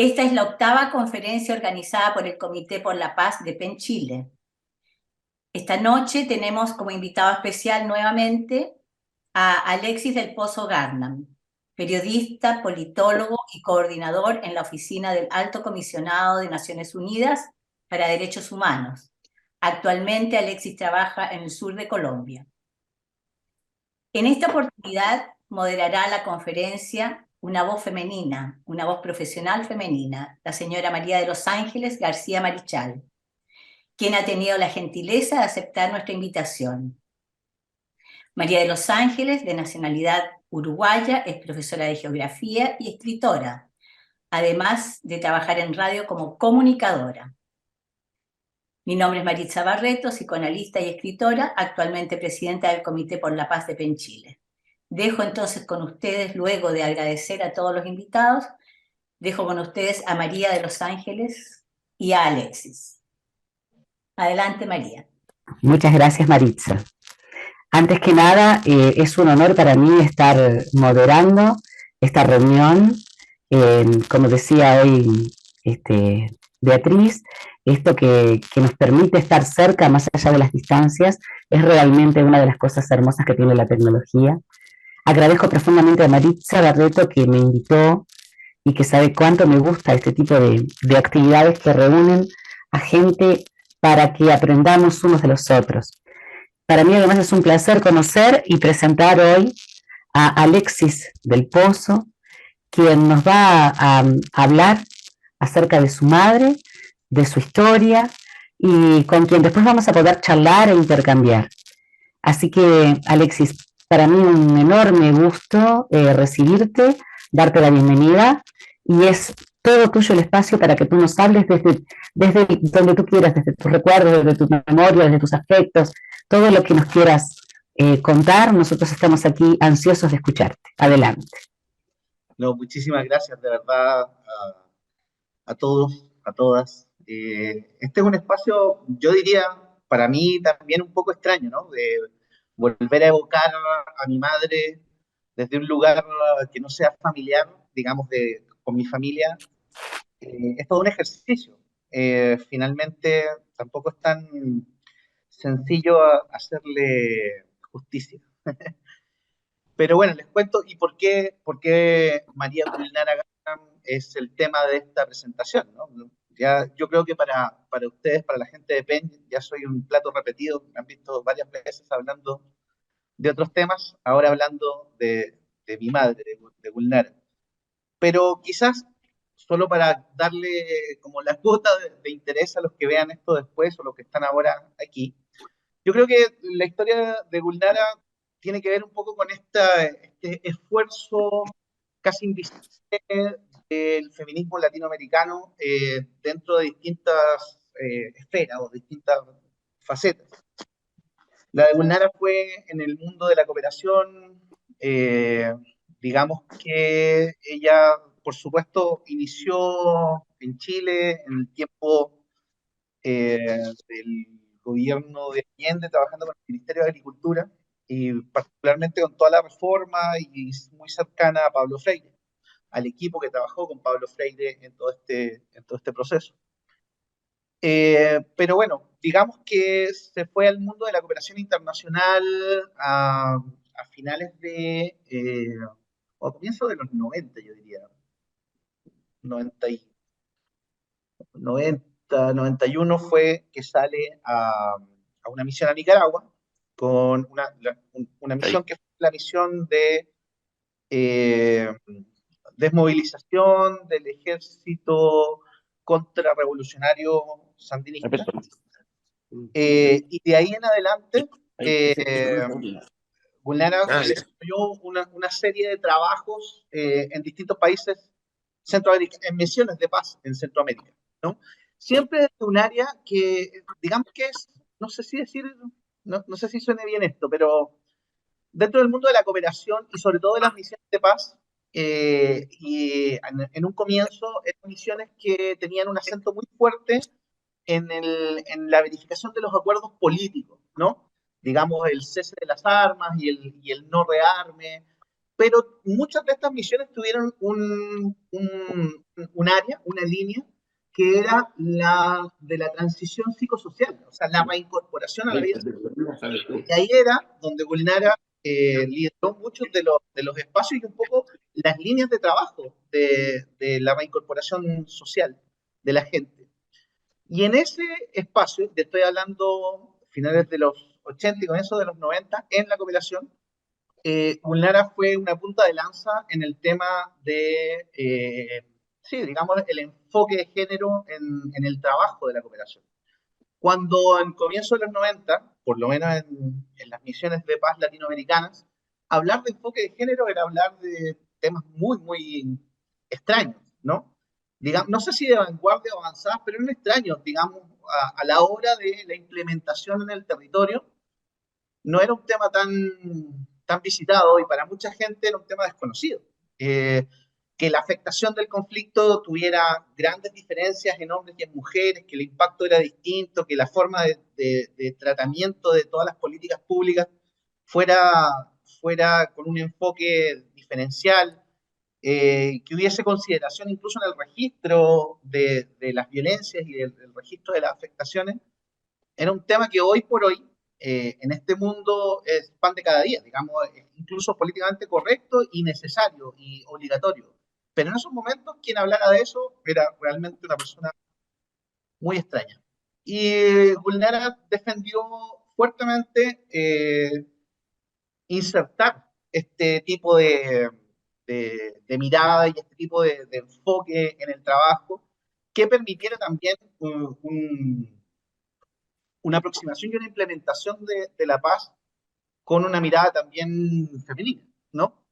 Esta es la octava conferencia organizada por el Comité por la Paz de PEN Chile. Esta noche tenemos como invitado especial nuevamente a Alexis del Pozo Garnam, periodista, politólogo y coordinador en la oficina del Alto Comisionado de Naciones Unidas para Derechos Humanos. Actualmente Alexis trabaja en el sur de Colombia. En esta oportunidad moderará la conferencia una voz femenina, una voz profesional femenina, la señora María de los Ángeles García Marichal, quien ha tenido la gentileza de aceptar nuestra invitación. María de los Ángeles, de nacionalidad uruguaya, es profesora de geografía y escritora, además de trabajar en radio como comunicadora. Mi nombre es Maritza Barreto, psicoanalista y escritora, actualmente presidenta del Comité por la Paz de PEN Chile. Dejo entonces con ustedes, luego de agradecer a todos los invitados, dejo con ustedes a María de los Ángeles y a Alexis. Adelante, María. Muchas gracias, Maritza. Antes que nada, es un honor para mí estar moderando esta reunión. Como decía hoy Beatriz, esto que nos permite estar cerca, más allá de las distancias, es realmente una de las cosas hermosas que tiene la tecnología. Agradezco profundamente a Maritza Barreto que me invitó y que sabe cuánto me gusta este tipo de actividades que reúnen a gente para que aprendamos unos de los otros. Para mí además es un placer conocer y presentar hoy a Alexis del Pozo, quien nos va a hablar acerca de su madre, de su historia y con quien después vamos a poder charlar e intercambiar. Así que, Alexis, para mí un enorme gusto recibirte, darte la bienvenida y es todo tuyo el espacio para que tú nos hables desde donde tú quieras, desde tus recuerdos, desde tu memoria, desde tus afectos, todo lo que nos quieras contar. Nosotros estamos aquí ansiosos de escucharte. Adelante. No, muchísimas gracias de verdad a todos, a todas. Este es un espacio, yo diría, para mí también un poco extraño, ¿no? De volver a evocar a mi madre desde un lugar que no sea familiar, digamos, con mi familia. Es todo un ejercicio. Finalmente, tampoco es tan sencillo hacerle justicia. Pero bueno, les cuento y por qué María Gulnara Garnam es el tema de esta presentación, ¿no? Ya, yo creo que para ustedes, para la gente de PEN, ya soy un plato repetido, me han visto varias veces hablando de otros temas, ahora hablando de mi madre, de Gulnara. Pero quizás, solo para darle como la cuota de interés a los que vean esto después o los que están ahora aquí, yo creo que la historia de Gulnara tiene que ver un poco con este esfuerzo casi invisible del feminismo latinoamericano dentro de distintas esferas o distintas facetas. La de Gulnara fue en el mundo de la cooperación, digamos que ella, por supuesto, inició en Chile en el tiempo del gobierno de Allende, trabajando con el Ministerio de Agricultura y particularmente con toda la reforma y muy cercana a Pablo Freire, al equipo que trabajó con Pablo Freire en todo este proceso. Pero bueno, digamos que se fue al mundo de la cooperación internacional a finales o a comienzos de los 90, yo diría, 90 91 fue que sale a una misión a Nicaragua, con una misión que fue la misión de eh, desmovilización del ejército contrarrevolucionario sandinista. Y de ahí en adelante, Gulnara desarrolló una serie de trabajos en distintos países en misiones de paz en Centroamérica, ¿no? Siempre desde un área que, digamos que es, no sé si decir, no sé si suene bien esto, pero dentro del mundo de la cooperación y sobre todo de las misiones de paz, y en un comienzo eran misiones que tenían un acento muy fuerte en la verificación de los acuerdos políticos, ¿no? Digamos, el cese de las armas y el no rearme, pero muchas de estas misiones tuvieron un área, una línea, que era la de la transición psicosocial, o sea, la reincorporación a la vida. Y ahí era donde Gulnara lideró muchos de los espacios y un poco las líneas de trabajo de la reincorporación social de la gente. Y en ese espacio, te estoy hablando finales de los 80 y comienzos de los 90, en la cooperación, Gulnara fue una punta de lanza en el tema de, sí, digamos, el enfoque de género en el trabajo de la cooperación. Cuando en comienzo de los 90, por lo menos en las misiones de paz latinoamericanas, hablar de enfoque de género era hablar de temas muy, muy extraños, ¿no? Digamos, no sé si de vanguardia o avanzadas, pero eran extraños, digamos, a la hora de la implementación en el territorio. No era un tema tan visitado y para mucha gente era un tema desconocido. Que la afectación del conflicto tuviera grandes diferencias en hombres y en mujeres, que el impacto era distinto, que la forma de tratamiento de todas las políticas públicas fuera con un enfoque diferencial, que hubiese consideración incluso en el registro de las violencias y del registro de las afectaciones, era un tema que hoy por hoy, en este mundo, es pan de cada día, digamos, incluso políticamente correcto y necesario y obligatorio. Pero en esos momentos, quien hablara de eso era realmente una persona muy extraña. Y Gulnara defendió fuertemente insertar este tipo de mirada y este tipo de enfoque en el trabajo que permitiera también una aproximación y una implementación de la paz con una mirada también femenina, ¿no?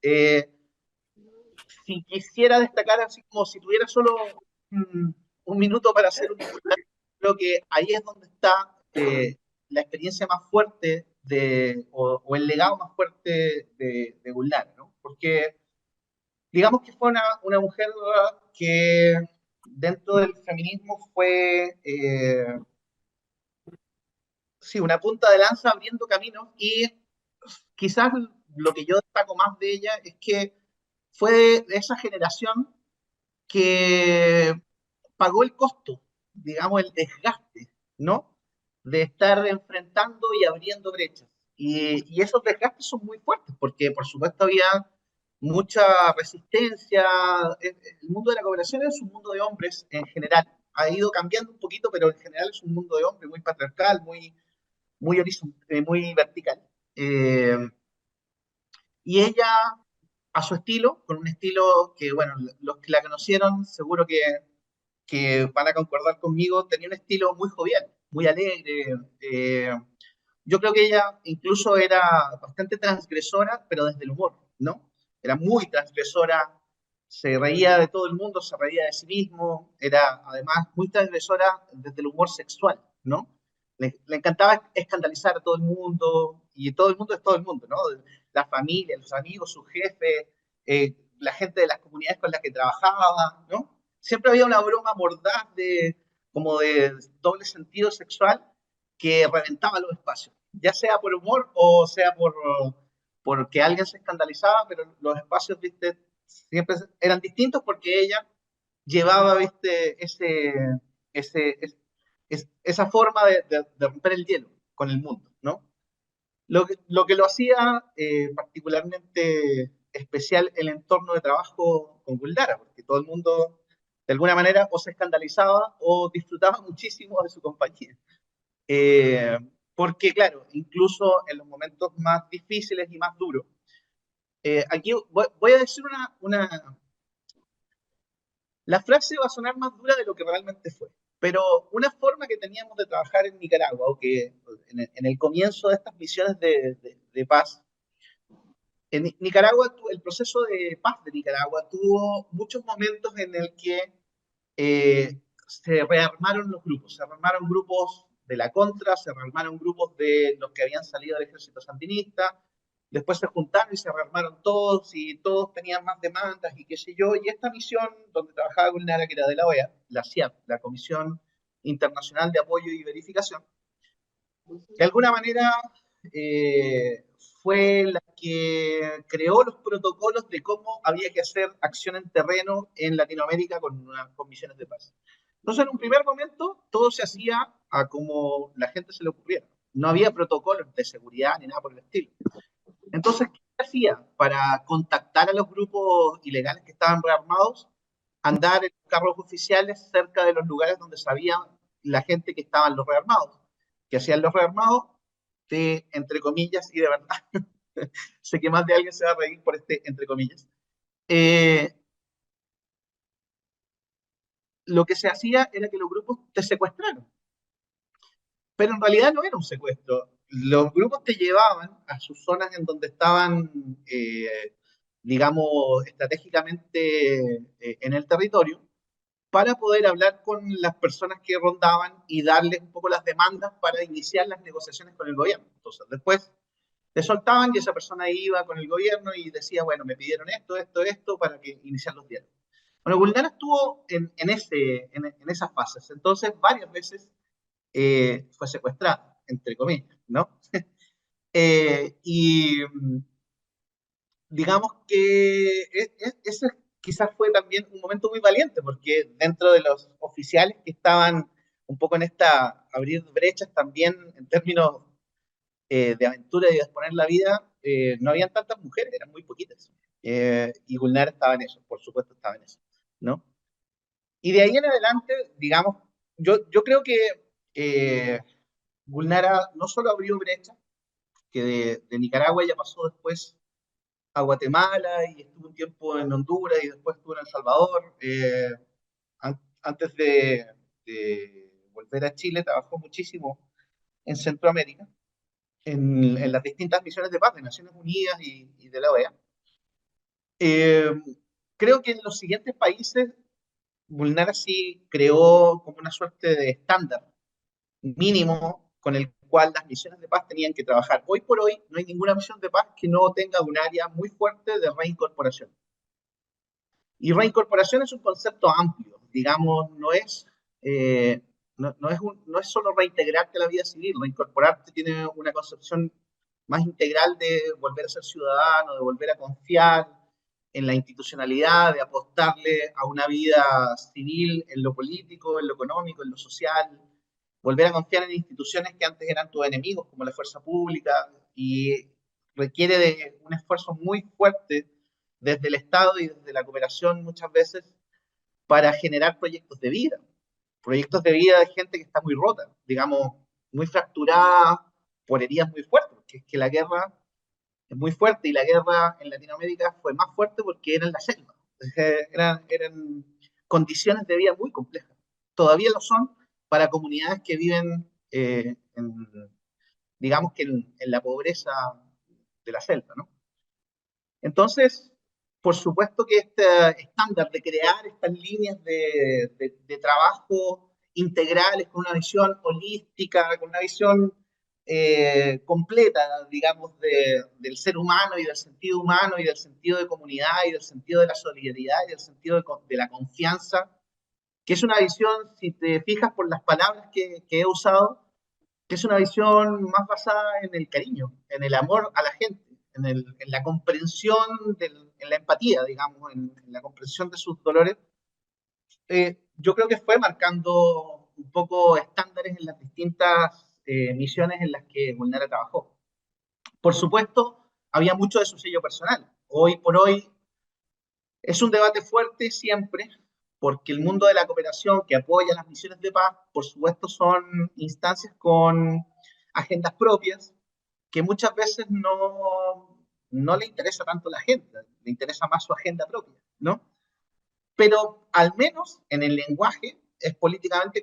Si quisiera destacar, así como si tuviera solo un minuto para hacer un titular, creo que ahí es donde está la experiencia más fuerte o el legado más fuerte de Gulnara, ¿no? Porque digamos que fue una mujer que dentro del feminismo fue sí, una punta de lanza abriendo caminos y quizás lo que yo destaco más de ella es que fue de esa generación que pagó el costo, digamos, el desgaste, ¿no? De estar enfrentando y abriendo brechas. Y esos desgastes son muy fuertes, porque por supuesto había mucha resistencia. El mundo de la cooperación es un mundo de hombres en general. Ha ido cambiando un poquito, pero en general es un mundo de hombres muy patriarcal, muy horizontal, muy vertical. Eh, y ella, a su estilo, con un estilo que, bueno, los que la conocieron seguro que van a concordar conmigo, tenía un estilo muy jovial, muy alegre. Yo creo que ella incluso era bastante transgresora, pero desde el humor, ¿no? Era muy transgresora, se reía de todo el mundo, se reía de sí mismo, era además muy transgresora desde el humor sexual, ¿no? Le encantaba escandalizar a todo el mundo, y todo el mundo es todo el mundo, ¿no? La familia, los amigos, su jefe, la gente de las comunidades con las que trabajaba, ¿no? Siempre había una broma mordaz como de doble sentido sexual que reventaba los espacios, ya sea por humor o sea porque alguien se escandalizaba, pero los espacios, viste, siempre eran distintos porque ella llevaba, viste, ese, esa forma de romper el hielo con el mundo, ¿no? Lo que lo hacía particularmente especial el entorno de trabajo con Guldara, porque todo el mundo, de alguna manera, o se escandalizaba o disfrutaba muchísimo de su compañía. Eh, Porque, claro, incluso en los momentos más difíciles y más duros, aquí voy a decir la frase va a sonar más dura de lo que realmente fue, pero una forma que teníamos de trabajar en Nicaragua, o que en el comienzo de estas misiones de paz, en Nicaragua, el proceso de paz de Nicaragua tuvo muchos momentos en el que se rearmaron los grupos, se rearmaron grupos de la contra, se rearmaron grupos de los que habían salido del ejército sandinista, después se juntaron y se rearmaron todos y todos tenían más demandas y qué sé yo, y esta misión donde trabajaba Gulnara, que era de la OEA, la CIAP, la Comisión Internacional de Apoyo y Verificación, de alguna manera fue la que creó los protocolos de cómo había que hacer acción en terreno en Latinoamérica con misiones de paz. Entonces, en un primer momento, todo se hacía a como la gente se le ocurriera. No había protocolos de seguridad ni nada por el estilo. Entonces, ¿qué se hacía para contactar a los grupos ilegales que estaban rearmados? Andar en carros oficiales cerca de los lugares donde sabían la gente que estaban los rearmados. ¿Qué hacían los rearmados? De, entre comillas, y de verdad, sé que más de alguien se va a reír por este entre comillas. Eh, lo que se hacía era que los grupos te secuestraron, pero en realidad no era un secuestro. Los grupos te llevaban a sus zonas en donde estaban, digamos, estratégicamente en el territorio, para poder hablar con las personas que rondaban y darles un poco las demandas para iniciar las negociaciones con el gobierno. Entonces, después te soltaban y esa persona iba con el gobierno y decía, bueno, me pidieron esto, para que iniciar los diálogos. Bueno, Gulnara estuvo en esas fases, entonces varias veces fue secuestrada, entre comillas, ¿no? Y digamos que ese quizás fue también un momento muy valiente, porque dentro de los oficiales que estaban un poco en esta abrir brechas también en términos de aventura y de exponer la vida, no habían tantas mujeres, eran muy poquitas. Y Gulnara estaba en eso, por supuesto estaba en eso, ¿no? Y de ahí en adelante, digamos, yo creo que eh, Gulnara no solo abrió brechas, que de Nicaragua ya pasó después a Guatemala y estuvo un tiempo en Honduras y después estuvo en El Salvador. Antes de volver a Chile, trabajó muchísimo en Centroamérica, en las distintas misiones de paz de Naciones Unidas y de la OEA. Eh, creo que en los siguientes países, Gulnara sí creó como una suerte de estándar mínimo con el cual las misiones de paz tenían que trabajar. Hoy por hoy no hay ninguna misión de paz que no tenga un área muy fuerte de reincorporación. Y reincorporación es un concepto amplio, digamos, no es solo reintegrarte a la vida civil, reincorporarte tiene una concepción más integral de volver a ser ciudadano, de volver a confiar en la institucionalidad, de apostarle a una vida civil en lo político, en lo económico, en lo social, volver a confiar en instituciones que antes eran tus enemigos, como la fuerza pública, y requiere de un esfuerzo muy fuerte desde el Estado y desde la cooperación muchas veces para generar proyectos de vida de gente que está muy rota, digamos, muy fracturada por heridas muy fuertes, porque es que la guerra es muy fuerte y la guerra en Latinoamérica fue más fuerte porque era en la selva, eran condiciones de vida muy complejas, todavía lo son para comunidades que viven, digamos que en la pobreza de la selva, ¿no? Entonces, por supuesto que este estándar de crear estas líneas de trabajo integrales con una visión holística, con una visión completa, digamos, del ser humano y del sentido humano y del sentido de comunidad y del sentido de la solidaridad y del sentido de la confianza, que es una visión, si te fijas por las palabras que he usado, que es una visión más basada en el cariño, en el amor a la gente, en la comprensión, en la empatía, digamos, en la comprensión de sus dolores. Yo creo que fue marcando un poco estándares en las distintas misiones en las que Gulnara trabajó. Por supuesto, había mucho de su sello personal. Hoy por hoy es un debate fuerte siempre, porque el mundo de la cooperación que apoya las misiones de paz, por supuesto, son instancias con agendas propias que muchas veces no le interesa tanto a la gente, le interesa más su agenda propia, ¿no? Pero al menos en el lenguaje es políticamente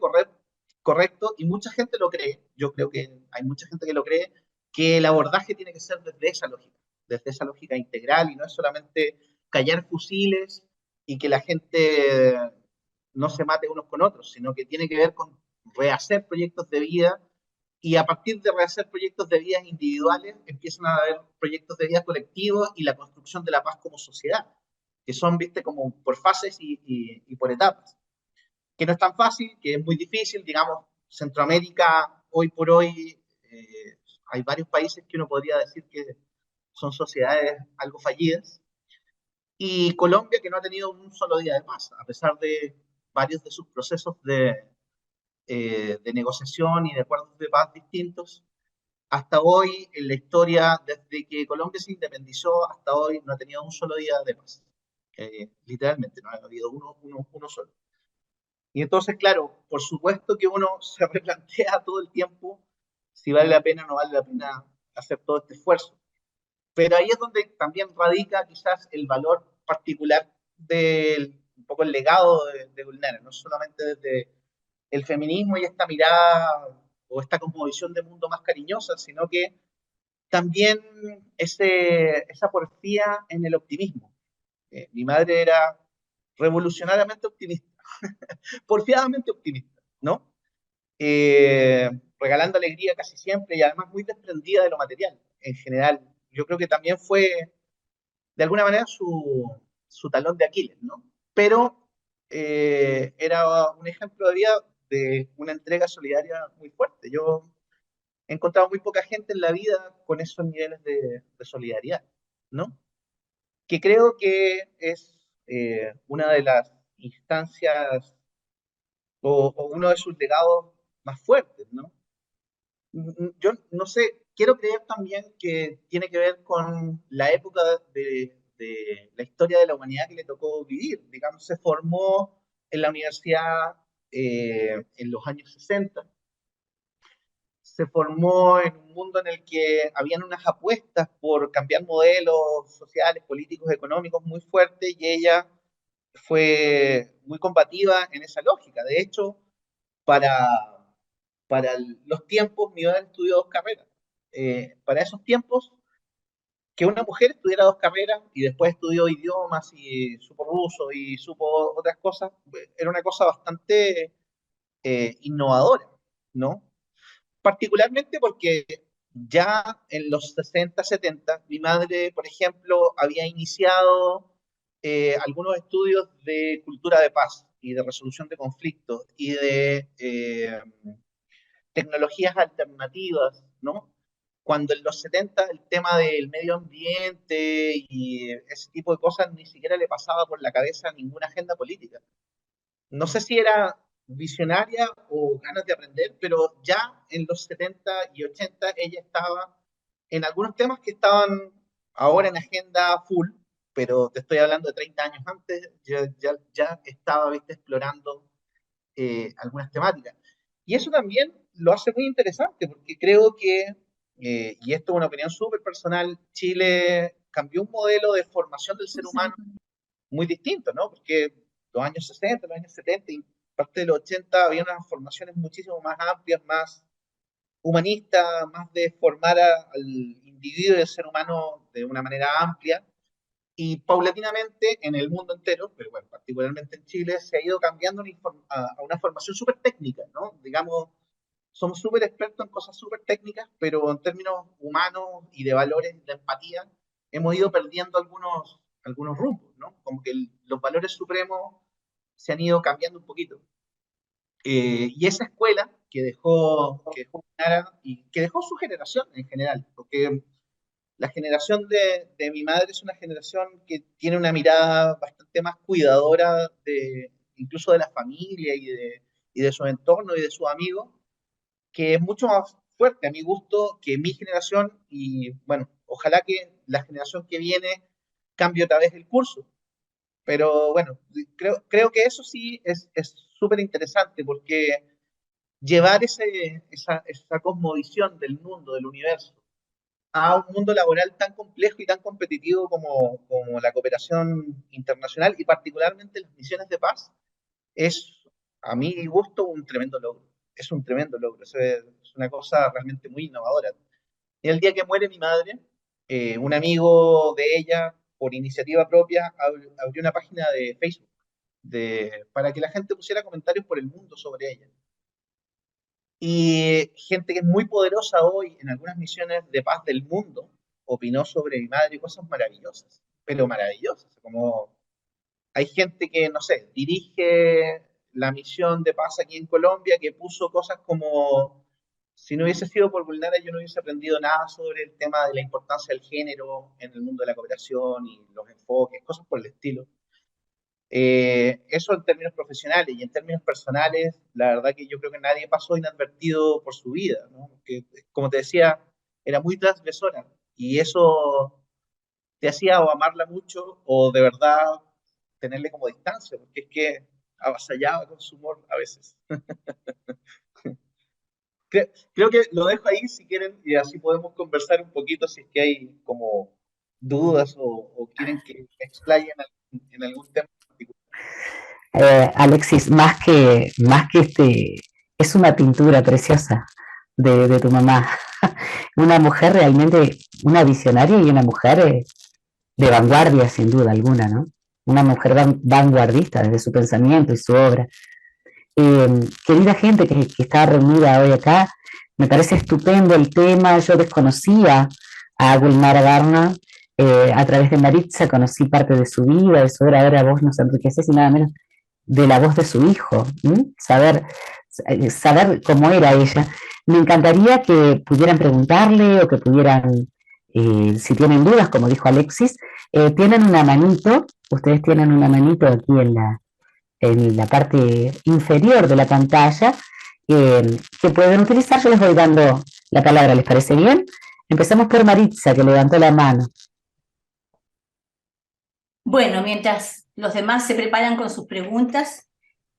correcto y mucha gente lo cree, yo creo que hay mucha gente que lo cree, que el abordaje tiene que ser desde esa lógica integral y no es solamente callar fusiles y que la gente no se mate unos con otros, sino que tiene que ver con rehacer proyectos de vida y a partir de rehacer proyectos de vida individuales empiezan a haber proyectos de vida colectivos y la construcción de la paz como sociedad, que son, viste, como por fases y por etapas, que no es tan fácil, que es muy difícil, digamos, Centroamérica, hoy por hoy, hay varios países que uno podría decir que son sociedades algo fallidas, y Colombia que no ha tenido un solo día de paz, a pesar de varios de sus procesos de negociación y de acuerdos de paz distintos. Hasta hoy, en la historia, desde que Colombia se independizó, hasta hoy no ha tenido un solo día de paz. Literalmente, no ha habido uno solo. Y entonces, claro, por supuesto que uno se replantea todo el tiempo si vale la pena o no vale la pena hacer todo este esfuerzo. Pero ahí es donde también radica quizás el valor particular del un poco el legado de Gulnara, no solamente desde el feminismo y esta mirada o esta cosmovisión de mundo más cariñosa, sino que también esa porfía en el optimismo. Mi madre era revolucionariamente optimista, porfiadamente optimista, ¿no? Regalando alegría casi siempre y además muy desprendida de lo material en general. Yo creo que también fue, de alguna manera, su talón de Aquiles, ¿no? Pero era un ejemplo de vida de una entrega solidaria muy fuerte. Yo he encontrado muy poca gente en la vida con esos niveles de solidaridad, ¿no? Que creo que es una de las instancias o uno de sus legados más fuertes, ¿no? Yo no sé, quiero creer también que tiene que ver con la época de la historia de la humanidad que le tocó vivir. Digamos, se formó en la universidad en los años 60, se formó en un mundo en el que habían unas apuestas por cambiar modelos sociales, políticos, económicos muy fuertes y ella fue muy combativa en esa lógica. De hecho, para, para los tiempos, mi madre estudió dos carreras. Para esos tiempos, que una mujer estudiara dos carreras y después estudió idiomas y supo ruso y supo otras cosas, era una cosa bastante innovadora, ¿no? Particularmente porque ya en los 60, 70, mi madre, por ejemplo, había iniciado algunos estudios de cultura de paz y de resolución de conflictos y de tecnologías alternativas, ¿no? Cuando en los 70 el tema del medio ambiente y ese tipo de cosas ni siquiera le pasaba por la cabeza ninguna agenda política. No sé si era visionaria o ganas de aprender, pero ya en los 70 y 80 ella estaba en algunos temas que estaban ahora en agenda full, pero te estoy hablando de 30 años antes, ya estaba, viste, explorando algunas temáticas. Y eso también lo hace muy interesante, porque creo que, y esto es una opinión súper personal, Chile cambió un modelo de formación del ser humano muy distinto, ¿no? Porque los años 60, los años 70 y parte de los 80 había unas formaciones muchísimo más amplias, más humanistas, más de formar al individuo y al ser humano de una manera amplia. Y paulatinamente en el mundo entero, pero bueno, particularmente en Chile, se ha ido cambiando a una formación súper técnica, ¿no? Digamos, somos súper expertos en cosas súper técnicas, pero en términos humanos y de valores, de empatía, hemos ido perdiendo algunos rumbos, ¿no? Como que los valores supremos se han ido cambiando un poquito. Y esa escuela que dejó Nara y que dejó su generación en general, porque la generación de mi madre es una generación que tiene una mirada bastante más cuidadora incluso de la familia y de su entorno y de sus amigos, que es mucho más fuerte a mi gusto que mi generación y bueno, ojalá que la generación que viene cambie otra vez el curso. Pero bueno, creo que eso sí es súper interesante porque llevar esa cosmovisión del mundo, del universo, a un mundo laboral tan complejo y tan competitivo como la cooperación internacional y particularmente las misiones de paz, es a mi gusto un tremendo logro. Es un tremendo logro, es una cosa realmente muy innovadora. Y el día que muere mi madre, un amigo de ella, por iniciativa propia, abrió una página de Facebook para que la gente pusiera comentarios por el mundo sobre ella. Y gente que es muy poderosa hoy en algunas misiones de paz del mundo opinó sobre mi madre y cosas maravillosas, pero maravillosas. Como hay gente que, no sé, dirige la misión de paz aquí en Colombia que puso cosas como si no hubiese sido por Gulnara, yo no hubiese aprendido nada sobre el tema de la importancia del género en el mundo de la cooperación y los enfoques, cosas por el estilo. Eso en términos profesionales y en términos personales, la verdad que yo creo que nadie pasó inadvertido por su vida, ¿no? Que, como te decía, era muy transgresora y eso te hacía o amarla mucho o de verdad tenerle como distancia, porque es que avasallaba con su humor a veces. Creo que lo dejo ahí si quieren y así podemos conversar un poquito si es que hay como dudas o quieren que me explayen en algún tema particular. Alexis, más que es una pintura preciosa de tu mamá. Una mujer realmente, una visionaria y una mujer de vanguardia, sin duda alguna, ¿no? Una mujer vanguardista desde su pensamiento y su obra. Querida gente que está reunida hoy acá, me parece estupendo el tema. Yo desconocía a Gulmara Garna, a través de Maritza conocí parte de su vida, de su obra. Ahora vos nos enriqueces y nada menos de la voz de su hijo, saber cómo era ella. Me encantaría que pudieran preguntarle o que pudieran, si tienen dudas, como dijo Alexis, tienen una manito, ustedes tienen una manito aquí en la parte inferior de la pantalla, que pueden utilizar. Yo les voy dando la palabra, ¿les parece bien? Empezamos por Maritza, que levantó la mano. Bueno, mientras los demás se preparan con sus preguntas,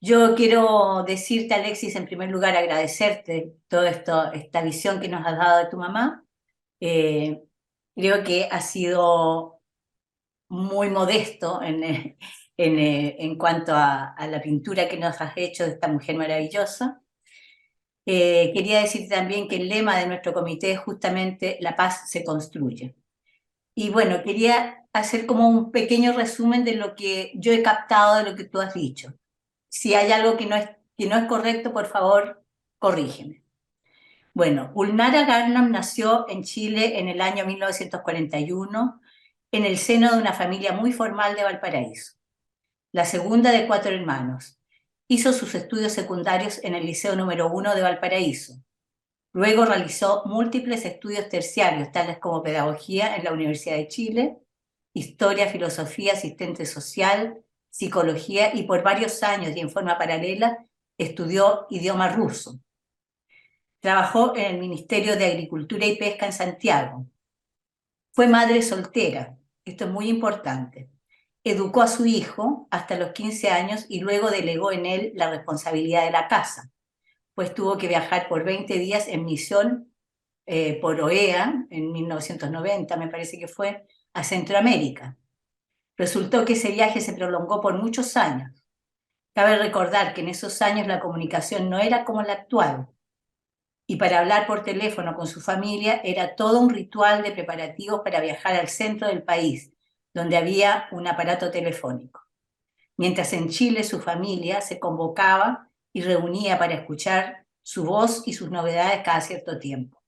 yo quiero decirte, Alexis, en primer lugar, agradecerte toda esta visión que nos has dado de tu mamá. Eh, Creo que ha sido muy modesto en cuanto a la pintura que nos has hecho de esta mujer maravillosa. Quería decir también que el lema de nuestro comité es justamente la paz se construye. Y bueno, quería hacer como un pequeño resumen de lo que yo he captado de lo que tú has dicho. Si hay algo que no es correcto, por favor, corrígeme. Bueno, Ulnara Garnam nació en Chile en el año 1941 en el seno de una familia muy formal de Valparaíso, la segunda de cuatro hermanos. Hizo sus estudios secundarios en el Liceo número 1 de Valparaíso. Luego realizó múltiples estudios terciarios, tales como pedagogía en la Universidad de Chile, historia, filosofía, asistente social, psicología y por varios años y en forma paralela estudió idioma ruso. Trabajó en el Ministerio de Agricultura y Pesca en Santiago. Fue madre soltera, esto es muy importante. Educó a su hijo hasta los 15 años y luego delegó en él la responsabilidad de la casa, pues tuvo que viajar por 20 días en misión por OEA en 1990, me parece que fue, a Centroamérica. Resultó que ese viaje se prolongó por muchos años. Cabe recordar que en esos años la comunicación no era como la actual, y para hablar por teléfono con su familia era todo un ritual de preparativos para viajar al centro del país, donde había un aparato telefónico. Mientras en Chile su familia se convocaba y reunía para escuchar su voz y sus novedades cada cierto tiempo.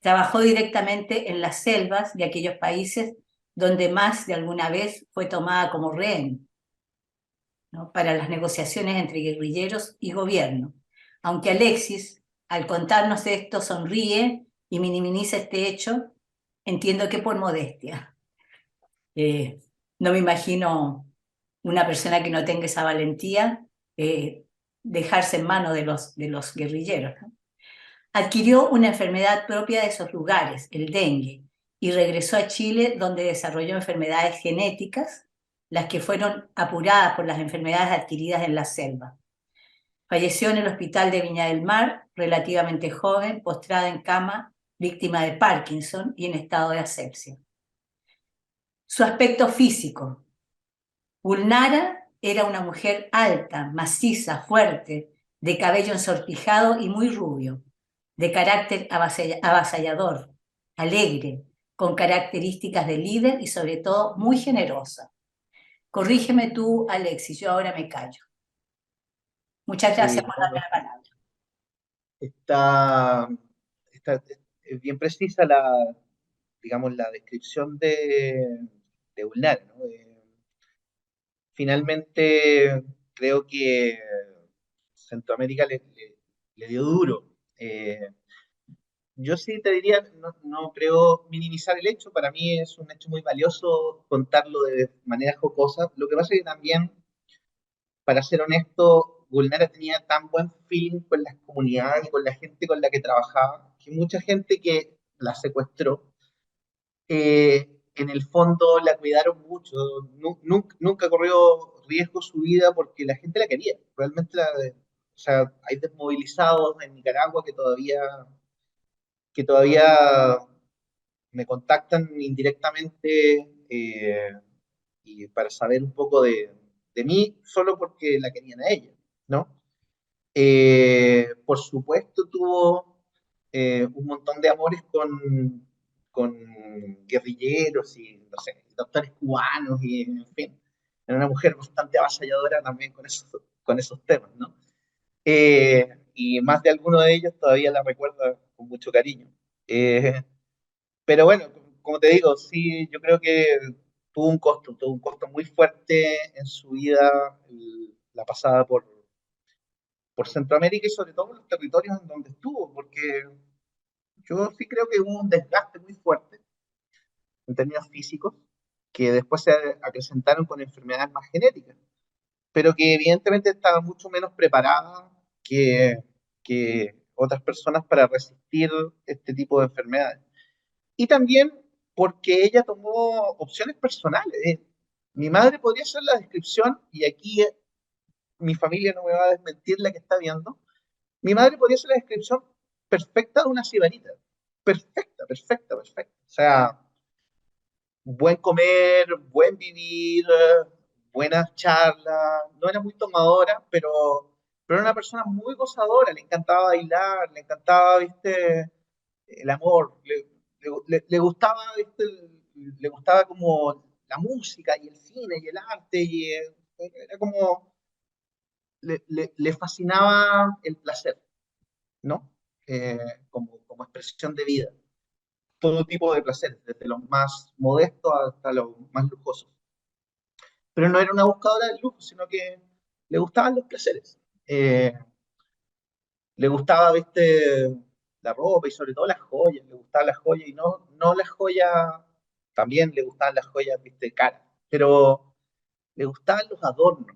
Trabajó directamente en las selvas de aquellos países donde más de alguna vez fue tomada como rehén, ¿no?, para las negociaciones entre guerrilleros y gobierno. Aunque Alexis, al contarnos esto, sonríe y minimiza este hecho, entiendo que por modestia. Eh, no me imagino una persona que no tenga esa valentía dejarse en manos de los guerrilleros, ¿no? Adquirió una enfermedad propia de esos lugares, el dengue, y regresó a Chile, donde desarrolló enfermedades genéticas, las que fueron apuradas por las enfermedades adquiridas en la selva. Falleció en el hospital de Viña del Mar, relativamente joven, postrada en cama, víctima de Parkinson y en estado de asepsia. Su aspecto físico. Gulnara era una mujer alta, maciza, fuerte, de cabello ensortijado y muy rubio, de carácter avasallador, alegre, con características de líder y sobre todo muy generosa. Corrígeme tú, Alexis, yo ahora me callo. Muchas gracias Sí, por darme la palabra. está, está es bien precisa digamos, la descripción de Ulnar, ¿no? Finalmente, creo que Centroamérica le dio duro. yo sí te diría, no creo minimizar el hecho, para mí es un hecho muy valioso contarlo de manera jocosa. Lo que pasa es que también, para ser honesto, Gulnara tenía tan buen feeling con las comunidades y con la gente con la que trabajaba, que mucha gente que la secuestró, en el fondo la cuidaron mucho, nunca corrió riesgo su vida porque la gente la quería. Realmente, o sea, hay desmovilizados en Nicaragua que todavía me contactan indirectamente, y para saber un poco de mí, solo porque la querían a ella, ¿no? Por supuesto tuvo un montón de amores con guerrilleros y, no sé, doctores cubanos y, en fin, era una mujer bastante avasalladora también con esos temas, ¿no? Y más de alguno de ellos todavía la recuerda con mucho cariño. Eh, pero bueno, como te digo, sí, yo creo que tuvo un costo muy fuerte en su vida, la pasada por Centroamérica y sobre todo en los territorios en donde estuvo, porque yo sí creo que hubo un desgaste muy fuerte en términos físicos, que después se acrecentaron con enfermedades más genéticas, pero que evidentemente estaba mucho menos preparada que otras personas para resistir este tipo de enfermedades. Y también porque ella tomó opciones personales. Mi madre podría hacer la descripción, y aquí mi familia no me va a desmentir la que está viendo. Mi madre podría hacer la descripción perfecta de una sibarita. Perfecta, perfecta, perfecta. O sea, buen comer, buen vivir, buenas charlas. No era muy tomadora, pero era una persona muy gozadora. Le encantaba bailar, le encantaba, viste, el amor. Le gustaba, viste, le gustaba como la música y el cine y el arte. Y era como, le fascinaba el placer, ¿no? Como expresión de vida. Todo tipo de placeres, desde los más modestos hasta los más lujosos. Pero no era una buscadora del lujo, sino que le gustaban los placeres. Le gustaba, viste, la ropa y sobre todo las joyas. Le gustaban las joyas y no las joyas, también le gustaban las joyas, viste, caras, pero le gustaban los adornos.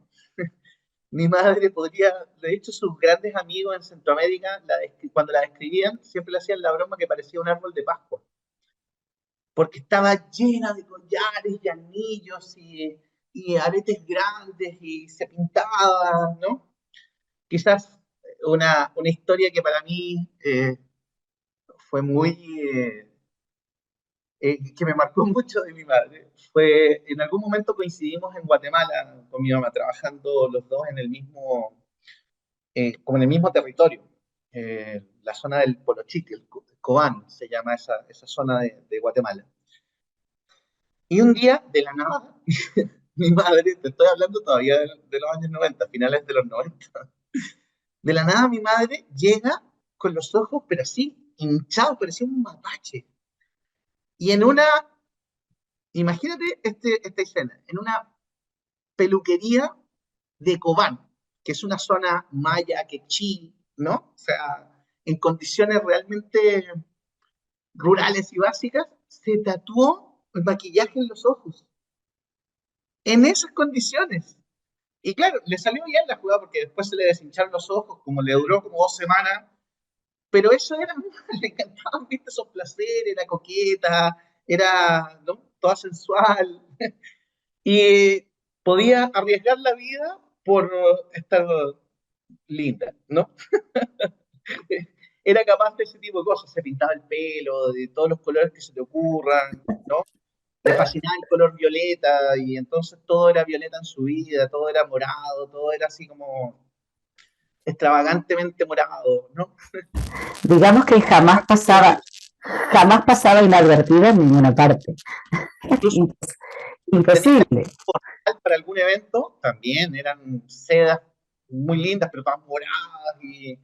Mi madre podría, de hecho, sus grandes amigos en Centroamérica, cuando la describían, siempre le hacían la broma que parecía un árbol de Pascua, porque estaba llena de collares y anillos y aretes grandes y se pintaba, ¿no? Quizás una historia que para mí fue muy, que me marcó mucho de mi madre. Fue, en algún momento coincidimos en Guatemala con mi mamá, trabajando los dos como en el mismo territorio, la zona del Polochique, el Cobán, se llama esa zona de Guatemala. Y un día, de la nada, mi madre, te estoy hablando todavía de los años 90, finales de los 90, de la nada mi madre llega con los ojos, pero así, hinchados, parecía un mapache. Y imagínate esta escena, en una peluquería de Cobán, que es una zona maya, quechí, ¿no? O sea, en condiciones realmente rurales y básicas, se tatuó el maquillaje en los ojos, en esas condiciones. Y claro, le salió bien la jugada porque después se le deshincharon los ojos, como le duró como 2 semanas, pero eso era, le encantaban, viste, esos placeres, era coqueta, era, ¿no?, toda sensual, y podía arriesgar la vida por estar linda, ¿no? Era capaz de ese tipo de cosas, se pintaba el pelo de todos los colores que se le ocurran, ¿no? Le fascinaba el color violeta y entonces todo era violeta en su vida, todo era morado, todo era así como extravagantemente morado, ¿no? Digamos que jamás pasaba inadvertida en ninguna parte. Incluso tenía Imposible. para algún evento, también eran sedas muy lindas, pero todas moradas y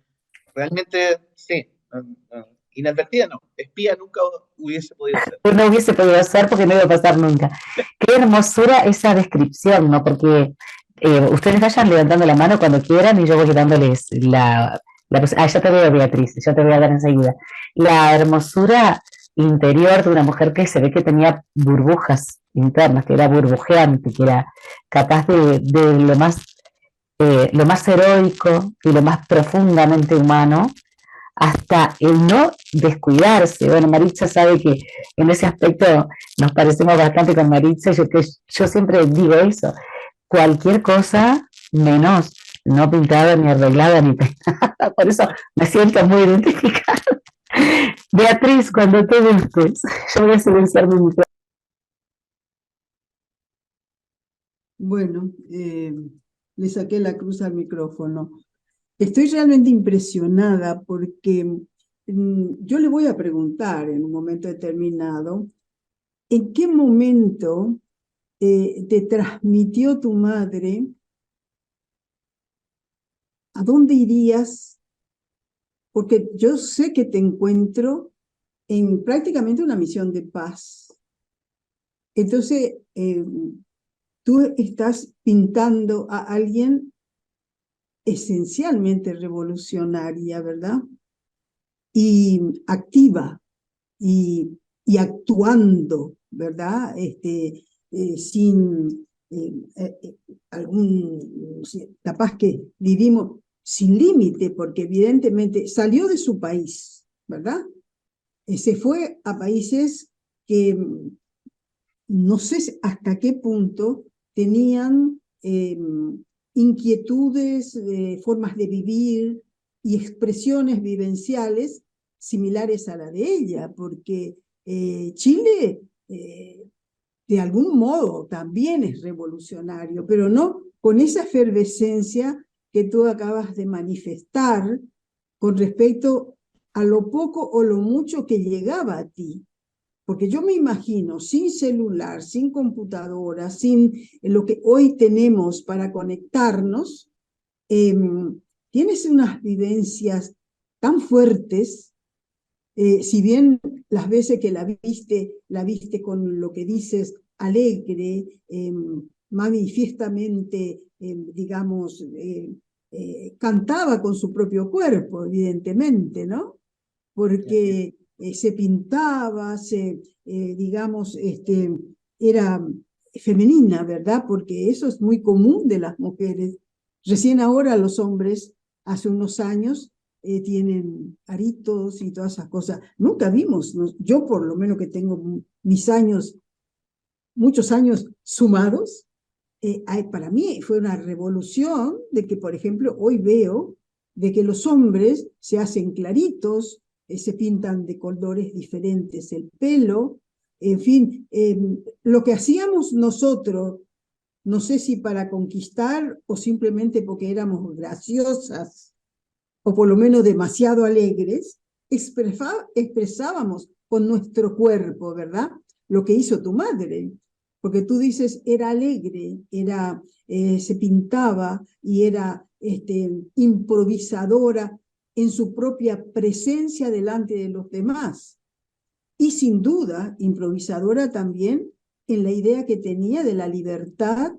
realmente, sí, inadvertida no, espía nunca hubiese podido ser. No hubiese podido ser porque no iba a pasar nunca. Qué hermosura esa descripción, ¿no? Porque ustedes vayan levantando la mano cuando quieran y yo voy dándoles Ya te veo, Beatriz, ya te voy a dar enseguida. La hermosura interior de una mujer que se ve que tenía burbujas internas, que era burbujeante, que era capaz de lo más heroico y lo más profundamente humano, hasta el no descuidarse. Bueno, Maritza sabe que en ese aspecto nos parecemos bastante con Maritza. Yo siempre digo eso, cualquier cosa menos no pintada, ni arreglada, ni peinada. Por eso me siento muy identificada. Beatriz, cuando tú gustes, yo voy a silenciar mi micrófono. Bueno, le saqué la cruz al micrófono. Estoy realmente impresionada porque yo le voy a preguntar en un momento determinado, ¿en qué momento te transmitió tu madre? ¿A dónde irías? Porque yo sé que te encuentro en prácticamente una misión de paz. Entonces, tú estás pintando a alguien esencialmente revolucionaria, ¿verdad? Y activa y actuando, ¿verdad? Sin capaz que vivimos sin límite, porque evidentemente salió de su país, ¿verdad? Se fue a países que no sé hasta qué punto tenían inquietudes, formas de vivir y expresiones vivenciales similares a la de ella, porque Chile de algún modo también es revolucionario, pero no con esa efervescencia que tú acabas de manifestar con respecto a lo poco o lo mucho que llegaba a ti. Porque yo me imagino, sin celular, sin computadora, sin lo que hoy tenemos para conectarnos, eh, tienes unas vivencias tan fuertes, si bien las veces que la viste con lo que dices alegre, manifiestamente, digamos, cantaba con su propio cuerpo, evidentemente, ¿no? Porque se pintaba, digamos, era femenina, ¿verdad? Porque eso es muy común de las mujeres. Recién ahora los hombres, hace unos años, tienen aritos y todas esas cosas. Nunca vimos, ¿no? Yo por lo menos que tengo mis años, muchos años sumados, para mí fue una revolución de que, por ejemplo, hoy veo de que los hombres se hacen claritos, se pintan de colores diferentes el pelo, en fin, lo que hacíamos nosotros, no sé si para conquistar o simplemente porque éramos graciosas o por lo menos demasiado alegres, expresábamos con nuestro cuerpo, ¿verdad? Lo que hizo tu madre, porque tú dices, era alegre, se pintaba y era improvisadora en su propia presencia delante de los demás. Y sin duda, improvisadora también en la idea que tenía de la libertad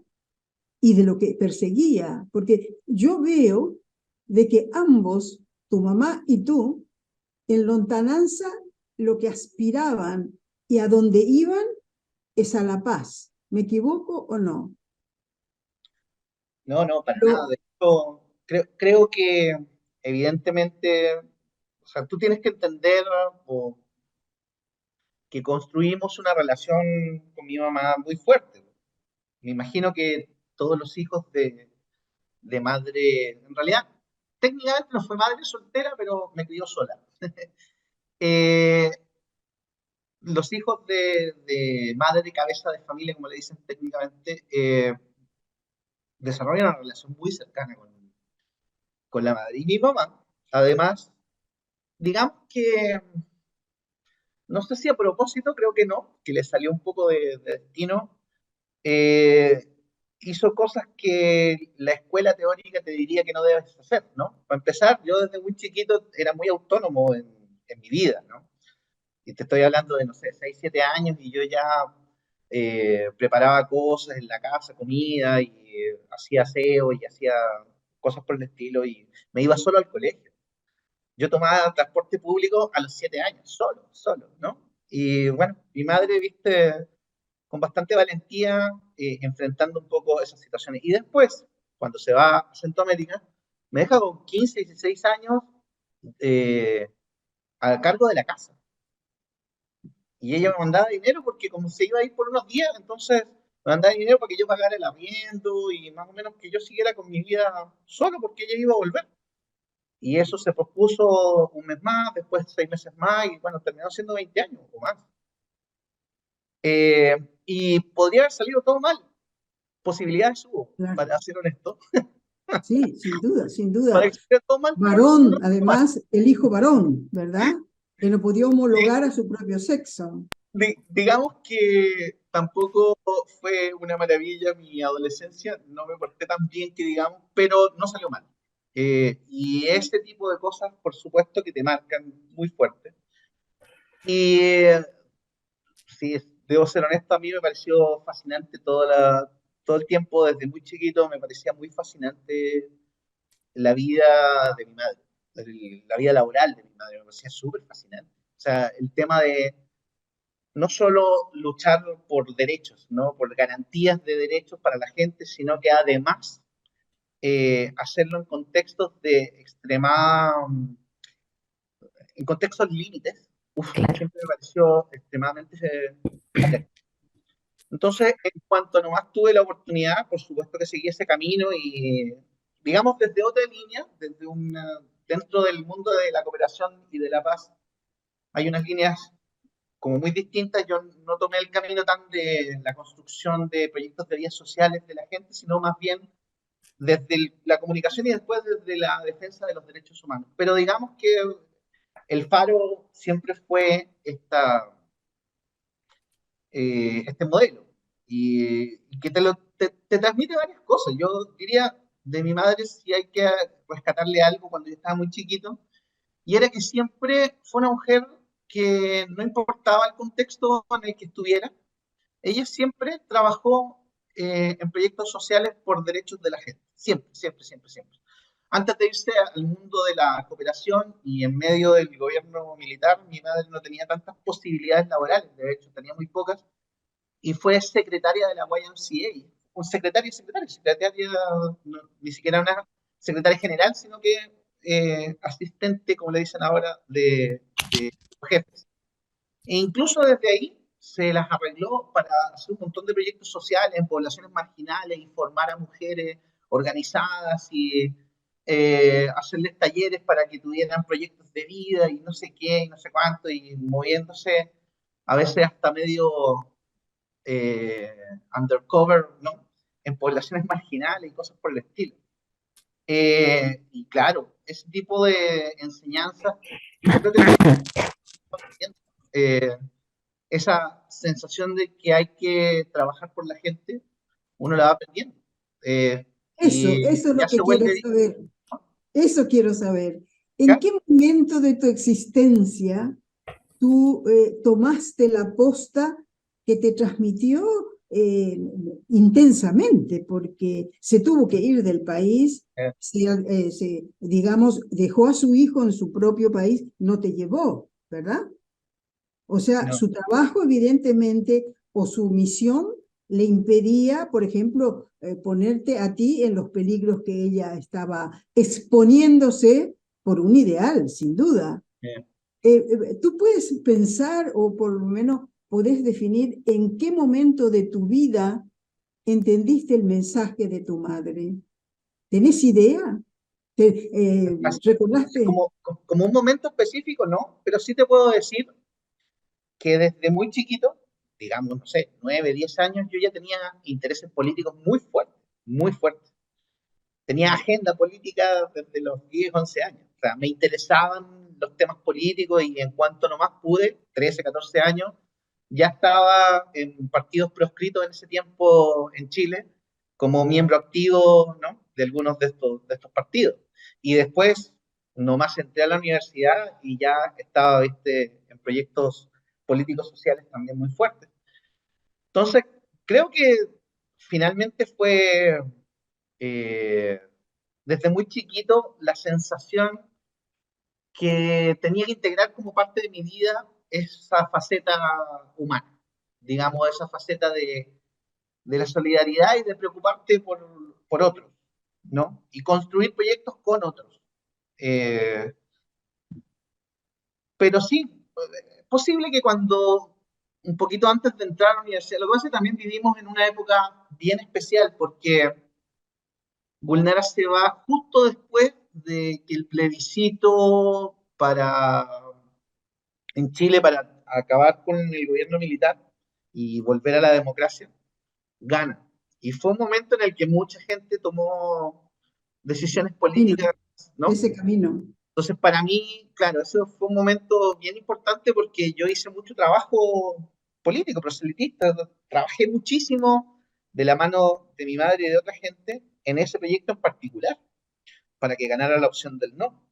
y de lo que perseguía, porque yo veo de que ambos, tu mamá y tú, en lontananza lo que aspiraban y a donde iban es a la paz. ¿Me equivoco o no? No, no, para nada. Pero, De hecho, creo que evidentemente, o sea, tú tienes que entender o, que construimos una relación con mi mamá muy fuerte. Me imagino que todos los hijos de madre, en realidad, técnicamente no fue madre soltera, pero me crió sola. Eh, los hijos de madre cabeza de familia, como le dicen técnicamente, desarrollan una relación muy cercana con la madre. Y mi mamá, además, digamos que, no sé si a propósito, creo que no, que le salió un poco de destino, eh, hizo cosas que la escuela teórica te diría que no debes hacer, ¿no? Para empezar, yo desde muy chiquito era muy autónomo en mi vida, ¿no? Y te estoy hablando de, no sé, 6 7 años y yo ya preparaba cosas en la casa, comida, y hacía aseo y hacía cosas por el estilo y me iba solo al colegio. yo tomaba transporte público a los 7 años, solo, ¿no? Y bueno, mi madre, viste, con bastante valentía, enfrentando un poco esas situaciones. Y después, cuando se va a Centroamérica, me deja con 15, 16 años eh, a cargo de la casa. Y ella me mandaba dinero porque como se iba a ir por unos días, entonces me mandaba dinero para que yo pagara el arriendo y más o menos que yo siguiera con mi vida solo porque ella iba a volver. Y eso se pospuso un mes más, después 6 meses más y bueno, terminó siendo 20 años o más. Y podría haber salido todo mal. Posibilidades hubo, Claro. para ser honesto. Sí, sin duda, sin Para duda. que saliera todo mal, pero no Varón, todo mal. además, el hijo varón, ¿verdad? Que no podía homologar a su propio sexo. Digamos que tampoco fue una maravilla mi adolescencia, no me porté tan bien que digamos, pero no salió mal. Y ese tipo de cosas, por supuesto, que te marcan muy fuerte. Y sí, debo ser honesto, a mí me pareció fascinante todo el tiempo, desde muy chiquito, me parecía muy fascinante la vida de mi madre, la vida laboral de mi madre, me parecía súper fascinante. O sea, el tema de no solo luchar por derechos, ¿no? Por garantías de derechos para la gente, sino que además hacerlo en contextos de en contextos límites, Claro. siempre me pareció extremadamente atractivo. Entonces, en cuanto nomás tuve la oportunidad, por supuesto que seguí ese camino y, digamos, desde otra línea, dentro del mundo de la cooperación y de la paz, hay unas líneas como muy distintas. Yo no tomé el camino tan de la construcción de proyectos de vías sociales de la gente, sino más bien desde la comunicación y después desde la defensa de los derechos humanos. Pero digamos que el faro siempre fue este modelo y que te transmite varias cosas. Yo diría de mi madre, si hay que rescatarle algo cuando yo estaba muy chiquito, y era que siempre fue una mujer que no importaba el contexto en el que estuviera, ella siempre trabajó en proyectos sociales por derechos de la gente. Siempre, siempre, siempre, siempre. Antes de irse al mundo de la cooperación y en medio del gobierno militar, mi madre no tenía tantas posibilidades laborales, de hecho tenía muy pocas, y fue secretaria de la YMCA. Un secretaria, ni siquiera una secretaria general, sino que asistente, como le dicen ahora, de jefes. E incluso desde ahí se las arregló para hacer un montón de proyectos sociales en poblaciones marginales, informar a mujeres organizadas y hacerles talleres para que tuvieran proyectos de vida y no sé qué, y no sé cuánto, y moviéndose a veces hasta medio eh, undercover, ¿no? En poblaciones marginales y cosas por el estilo. Y claro, ese tipo de enseñanzas, yo creo que eh, esa sensación de que hay que trabajar por la gente, uno la va aprendiendo. Eh, Eso es ya lo se que quiero vuelve, saber. Eso quiero saber. ¿En ¿ya? qué momento de tu existencia tú tomaste la posta que te transmitió intensamente? Porque se tuvo que ir del país, Eh, digamos, dejó a su hijo en su propio país, no te llevó, ¿verdad? O sea, no, su trabajo evidentemente o su misión le impedía, por ejemplo, ponerte a ti en los peligros que ella estaba exponiéndose por un ideal, sin duda. eh, Tú puedes pensar o por lo menos podés definir en qué momento de tu vida entendiste el mensaje de tu madre. ¿Tenés idea? así- así ¿Recordaste? como un momento específico, no, pero sí te puedo decir que desde muy chiquito, digamos, no sé, 9, 10 años, yo ya tenía intereses políticos muy fuertes. Tenía agenda política desde los 10, 11 años. O sea, me interesaban los temas políticos y en cuanto nomás pude, 13, 14 años, ya estaba en partidos proscritos en ese tiempo en Chile como miembro activo, ¿no? De algunos de estos partidos. Y después nomás entré a la universidad y ya estaba, viste, en proyectos políticos sociales también muy fuertes. Entonces, creo que finalmente fue eh, desde muy chiquito la sensación que tenía que integrar como parte de mi vida esa faceta humana, digamos, esa faceta de la solidaridad y de preocuparte por otros, ¿no? Y construir proyectos con otros. Eh, pero sí, es posible que cuando, un poquito antes de entrar a la universidad, lo que pasa es que también vivimos en una época bien especial, porque Gulnara se va justo después de que el plebiscito en Chile para acabar con el gobierno militar y volver a la democracia, gana. Y fue un momento en el que mucha gente tomó decisiones políticas, ¿no? Ese camino. Entonces, para mí, claro, eso fue un momento bien importante porque yo hice mucho trabajo político, proselitista, trabajé muchísimo de la mano de mi madre y de otra gente en ese proyecto en particular, para que ganara la opción del no.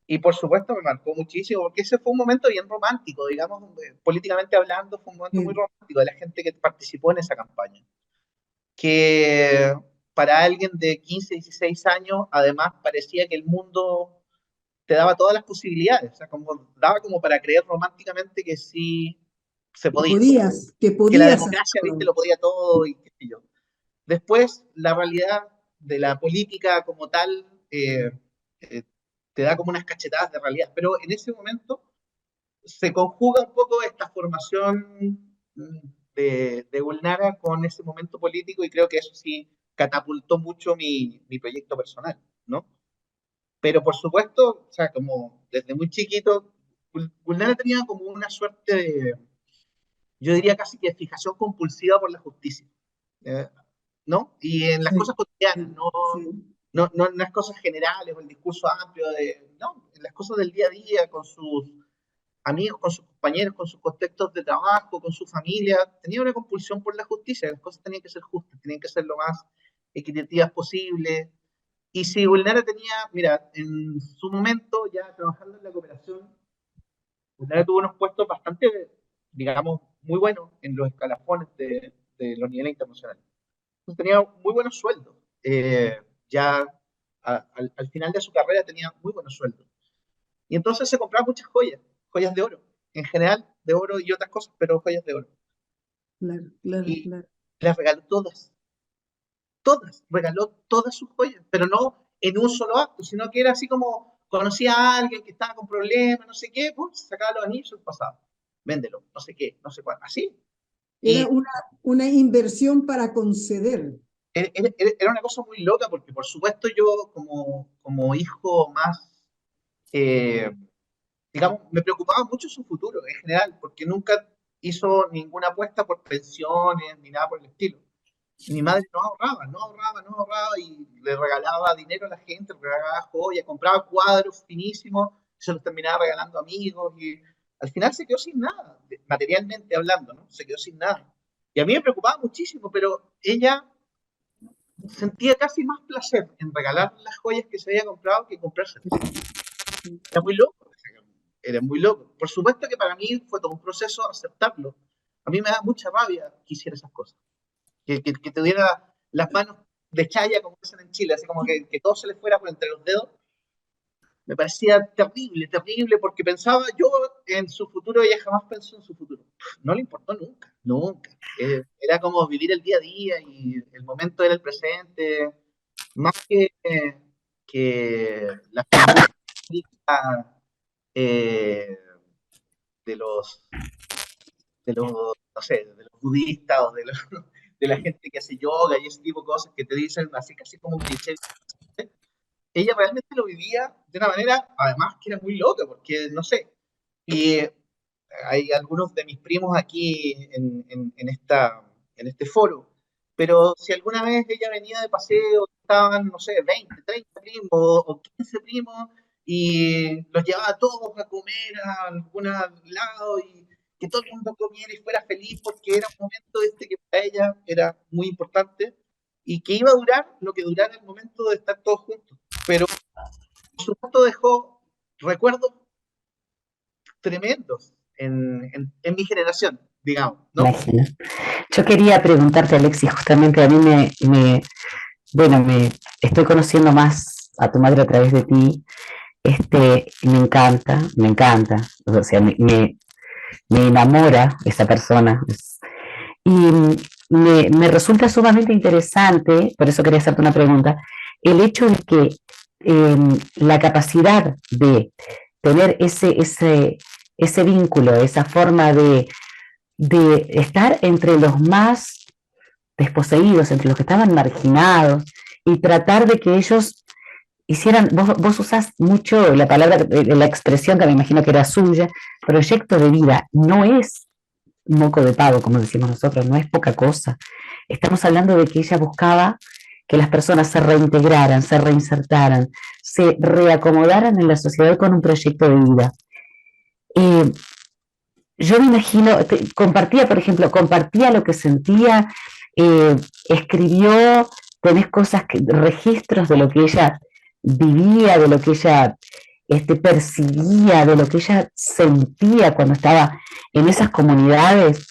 Y por supuesto me marcó muchísimo, porque ese fue un momento bien romántico, digamos, políticamente hablando, fue un momento muy romántico de la gente que participó en esa campaña. Que para alguien de 15, 16 años, además, parecía que el mundo te daba todas las posibilidades, o sea, como, daba como para creer románticamente que sí se podía, que que la podías democracia, viste, hacerlo. lo podía todo y qué sé yo. Después, la realidad de la política como tal eh, te da como unas cachetadas de realidad, pero en ese momento se conjuga un poco esta formación de Gulnara con ese momento político y creo que eso sí catapultó mucho mi proyecto personal, ¿no? Pero por supuesto, o sea, como desde muy chiquito, Gulnara tenía como una suerte de, yo diría casi que fijación compulsiva por la justicia, ¿eh? ¿No? Y en las Sí, cosas cotidianas, no, sí. no en las cosas generales o el discurso amplio de, no, en las cosas del día a día, con sus amigos, con sus compañeros, con sus contextos de trabajo, con su familia. Tenía una compulsión por la justicia, las cosas tenían que ser justas, tenían que ser lo más equitativas posible. Y si Gulnara tenía, mira, en su momento, ya trabajando en la cooperación, Gulnara tuvo unos puestos bastante, digamos, muy buenos en los escalafones de los niveles internacionales. Entonces tenía muy buenos sueldos. Ya al final de su carrera tenía muy buenos sueldos. Y entonces se compraba muchas joyas, joyas de oro, en general, de oro y otras cosas, pero joyas de oro. Claro, claro, Y claro. las regaló todas, todas, regaló todas sus joyas, pero no en un solo acto, sino que era así como conocía a alguien que estaba con problemas, no sé qué, pues sacaba los anillos y pasaba, véndelo, no sé qué, no sé cuál, así. Era Y una inversión para conceder. era una cosa muy loca porque por supuesto yo como hijo más, eh, digamos, me preocupaba mucho su futuro en general, porque nunca hizo ninguna apuesta por pensiones ni nada por el estilo. Y mi madre no ahorraba y le regalaba dinero a la gente, le regalaba joyas, compraba cuadros finísimos, se los terminaba regalando a amigos y al final se quedó sin nada, materialmente hablando, ¿no? Se quedó sin nada. Y a mí me preocupaba muchísimo, pero ella sentía casi más placer en regalar las joyas que se había comprado que comprárselas. Era muy loco, era muy loco. Por supuesto que para mí fue todo un proceso aceptarlo. A mí me da mucha rabia que hiciera esas cosas. Que te diera las manos de chaya, como dicen en Chile, así como que todo se le fuera por entre los dedos. Me parecía terrible, terrible, porque pensaba yo en su futuro, ella jamás pensó en su futuro. No le importó nunca, nunca. Era como vivir el día a día y el momento era el presente, más que la figura eh, de los, no sé, de los budistas o de la gente que hace yoga y ese tipo de cosas que te dicen así casi como un cliché. Ella realmente lo vivía de una manera, además, que era muy loca, porque, no sé, y hay algunos de mis primos aquí en este foro, pero si alguna vez ella venía de paseo, estaban, no sé, 20, 30 primos o 15 primos, y los llevaba a todos a comer a algún lado y que todo el mundo comiera y fuera feliz porque era un momento este que para ella era muy importante y que iba a durar lo que durara el momento de estar todos juntos. Pero por supuesto dejó recuerdos tremendos en mi generación, digamos, ¿no? Imagino. Yo quería preguntarte, Alexis, justamente a mí bueno, me estoy conociendo más a tu madre a través de ti Me encanta, me encanta. O sea, me enamora esa persona. Y me resulta sumamente interesante, por eso quería hacerte una pregunta, el hecho de que la capacidad de tener ese vínculo, esa forma de estar entre los más desposeídos, entre los que estaban marginados, y tratar de que ellos hicieran, vos usás mucho la palabra, la expresión que me imagino que era suya, proyecto de vida, no es moco de pavo, como decimos nosotros, no es poca cosa. Estamos hablando de que ella buscaba que las personas se reintegraran, se reinsertaran, se reacomodaran en la sociedad con un proyecto de vida. Eh, yo me imagino, compartía, por ejemplo, compartía lo que sentía, eh, escribió, tenés cosas, registros de lo que ella vivía, de lo que ella percibía, de lo que ella sentía cuando estaba en esas comunidades,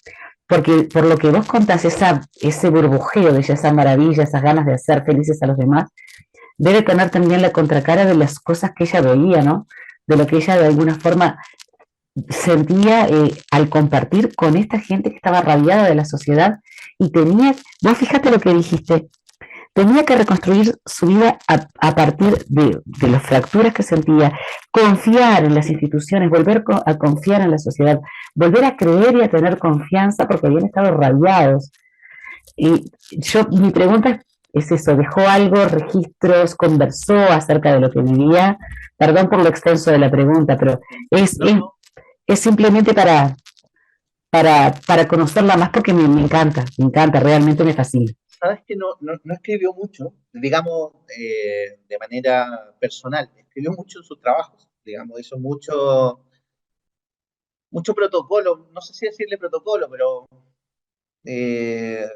porque por lo que vos contás, ese burbujeo de ella, esa maravilla, esas ganas de hacer felices a los demás, debe tener también la contracara de las cosas que ella veía, ¿no? De lo que ella de alguna forma sentía al compartir con esta gente que estaba radiada de la sociedad y vos fíjate lo que dijiste, tenía que reconstruir su vida a partir de las fracturas que sentía, confiar en las instituciones, volver a confiar en la sociedad, volver a creer y a tener confianza porque habían estado radiados. Y mi pregunta es eso, ¿dejó algo, registros, conversó acerca de lo que vivía? Perdón por lo extenso de la pregunta, pero es, No, es, no, es simplemente para conocerla más porque me encanta, realmente me fascina. sabes que no escribió mucho, digamos, de manera personal, escribió mucho en sus trabajos, digamos, hizo mucho protocolo, no sé si decirle protocolo, pero eh,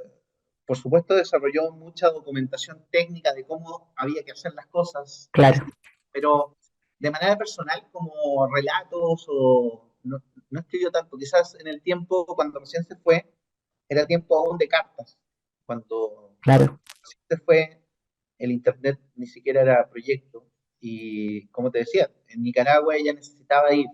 por supuesto desarrolló mucha documentación técnica de cómo había que hacer las cosas, Claro, pero de manera personal como relatos o no escribió tanto, quizás en el tiempo cuando recién se fue, era tiempo aún de cartas, cuando claro, recién se fue el internet ni siquiera era proyecto y como te decía, en Nicaragua ella necesitaba ir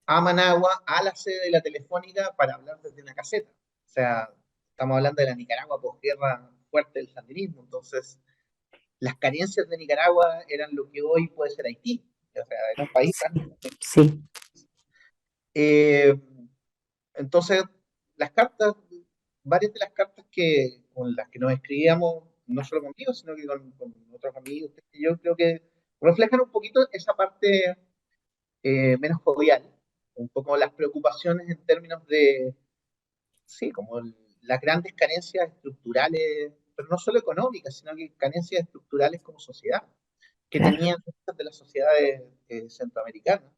a Managua, a la sede de la Telefónica para hablar desde una caseta. O sea, estamos hablando de la Nicaragua posguerra fuerte del sandinismo, entonces las carencias de Nicaragua eran lo que hoy puede ser Haití. O sea, era un país tan... sí, Eh, entonces, las cartas, varias de las cartas con las que nos escribíamos, no solo conmigo, sino que con otros amigos, yo creo que reflejan un poquito esa parte menos jovial, un poco las preocupaciones en términos de, sí, como las grandes carencias estructurales, pero no solo económicas, sino que carencias estructurales como sociedad, que claro. tenían muchas de las sociedades centroamericanas.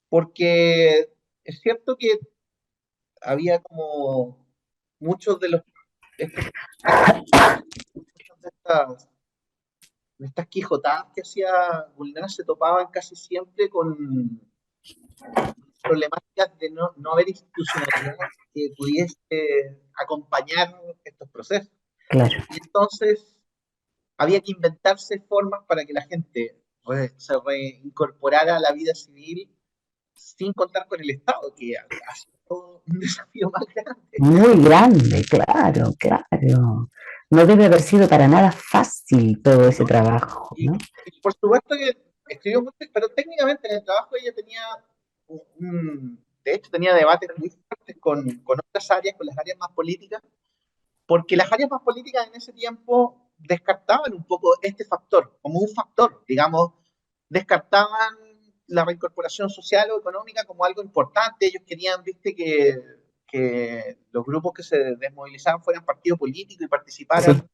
Porque es cierto que había como muchos de estos, muchas de estas quijotadas que hacía Bulnes se topaban casi siempre con problemáticas de no haber institucionalidad que pudiese acompañar estos procesos. Claro, Y entonces había que inventarse formas para que la gente se reincorporara a la vida civil sin contar con el Estado, que ha sido un desafío más grande. muy grande, claro, claro. No debe haber sido para nada fácil todo ese ¿No? trabajo, Y, ¿no? y por supuesto que escribió mucho, pero técnicamente en el trabajo ella tenía, de hecho tenía debates muy fuertes con otras áreas, con las áreas más políticas, porque las áreas más políticas en ese tiempo descartaban un poco este factor, como un factor, digamos, descartaban la reincorporación social o económica como algo importante, ellos querían, viste, que los grupos que se desmovilizaban fueran partidos políticos y Sí, participaran,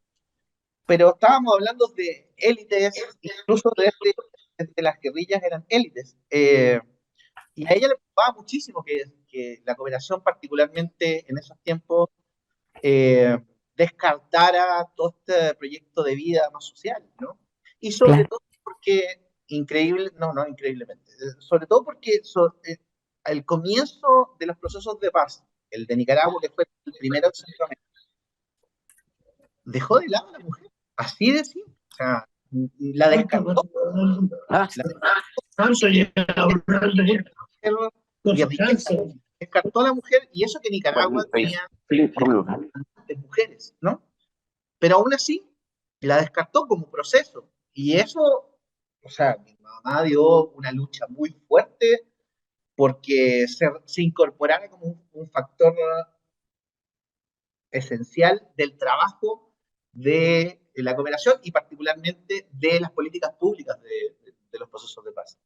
pero estábamos hablando de élites, incluso desde las guerrillas eran élites, y a ella le preocupaba muchísimo que la cooperación, particularmente en esos tiempos, eh, descartara todo este proyecto de vida más social, ¿no? Y sobre claro, todo porque, no increíblemente, sobre todo porque el comienzo de los procesos de paz, el de Nicaragua, que fue el primero en Centroamérica, dejó de lado a la mujer, así de simple. O sea, la descartó, descartó a la mujer, y eso que Nicaragua tenía mujeres, ¿no? Pero aún así la descartó como proceso. Y eso, o sea, mi mamá dio una lucha muy fuerte porque se incorporara como un factor esencial del trabajo de la cooperación y particularmente de las políticas públicas de los procesos de paz.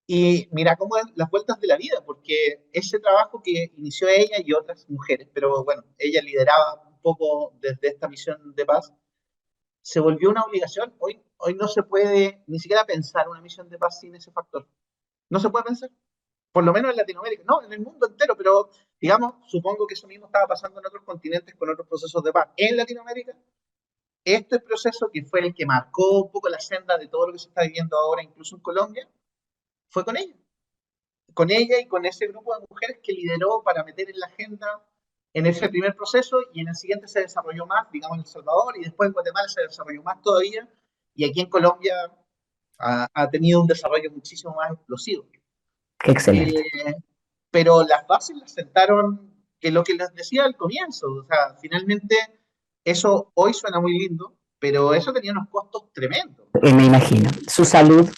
Y mira cómo las vueltas de la vida, porque ese trabajo que inició ella y otras mujeres, pero bueno, ella lideraba un poco desde esta misión de paz, se volvió una obligación. Hoy no se puede ni siquiera pensar una misión de paz sin ese factor. No se puede pensar, por lo menos en Latinoamérica, no, en el mundo entero, pero digamos, supongo que eso mismo estaba pasando en otros continentes con otros procesos de paz. En Latinoamérica, este proceso que fue el que marcó un poco la senda de todo lo que se está viviendo ahora, incluso en Colombia, fue con ella y con ese grupo de mujeres que lideró para meter en la agenda en ese primer proceso, y en el siguiente se desarrolló más, digamos en El Salvador, y después en Guatemala se desarrolló más todavía, y aquí en Colombia ha tenido un desarrollo muchísimo más explosivo. Qué excelente. Pero las bases las sentaron, que lo que les decía al comienzo, o sea, finalmente eso hoy suena muy lindo, pero eso tenía unos costos tremendos. Me imagino. Su salud,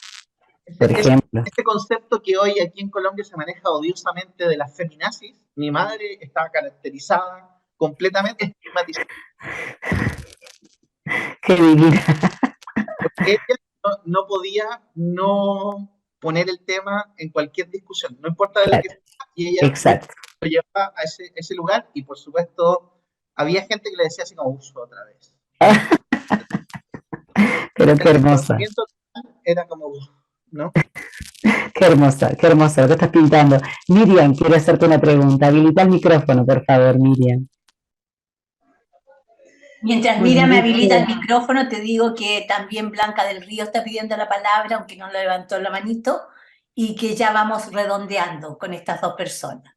por ejemplo. Este concepto que hoy aquí en Colombia se maneja odiosamente de las feminazis, mi madre estaba caracterizada completamente, estigmatizada. Qué divina. Porque ella no podía no poner el tema en cualquier discusión, no importa de lo que sea, y ella Exacto. lo llevaba a ese lugar, y por supuesto había gente que le decía así como, uso otra vez. Pero qué hermosa. Era como, ¿no? Qué hermosa, lo que estás pintando. Miriam, quiero hacerte una pregunta. Habilita el micrófono, por favor, Miriam. Mientras Miriam me habilita el micrófono, te digo que también Blanca del Río está pidiendo la palabra, aunque no le levantó la manito, y que ya vamos redondeando con estas dos personas.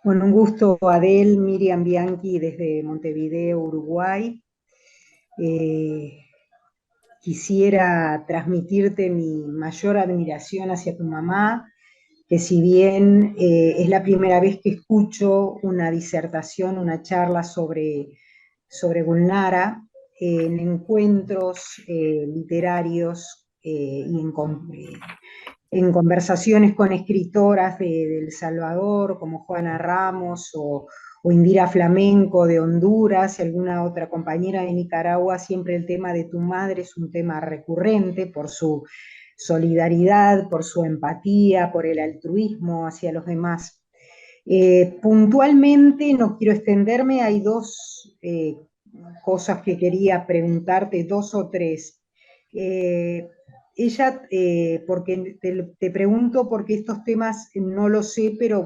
Bueno, un gusto, Adel, Miriam Bianchi desde Montevideo, Uruguay. Quisiera transmitirte mi mayor admiración hacia tu mamá, que si bien es la primera vez que escucho una disertación, una charla sobre Gulnara, en encuentros literarios y en conversaciones con escritoras de El Salvador, como Juana Ramos o Indira Flamenco de Honduras y alguna otra compañera de Nicaragua, siempre el tema de tu madre es un tema recurrente por su solidaridad, por su empatía, por el altruismo hacia los demás. Puntualmente, no quiero extenderme, hay dos cosas que quería preguntarte, dos o tres. Ella, porque te pregunto porque estos temas no lo sé, pero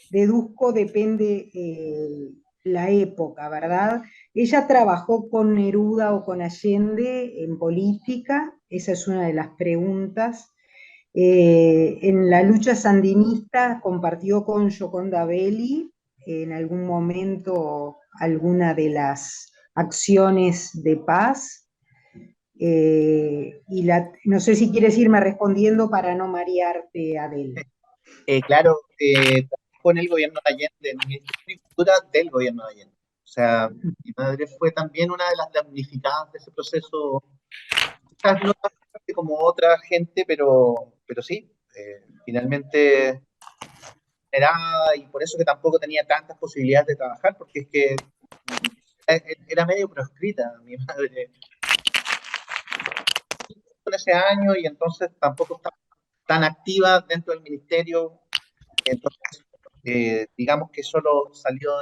deduzco, depende la época, ¿verdad? Ella trabajó con Neruda o con Allende en política, esa es una de las preguntas. En la lucha sandinista compartió con Gioconda Belli en algún momento alguna de las acciones de paz. No sé si quieres irme respondiendo para no marearte, Adel. Claro, con el gobierno de Allende, en el Ministerio de Agricultura del gobierno de Allende. O sea, mi madre fue también una de las damnificadas de ese proceso, quizás no tan fuerte como otra gente, pero sí, finalmente era, y por eso que tampoco tenía tantas posibilidades de trabajar, porque es que era medio proscrita mi madre en ese año, y entonces tampoco estaba tan activa dentro del ministerio. Entonces, digamos que solo salió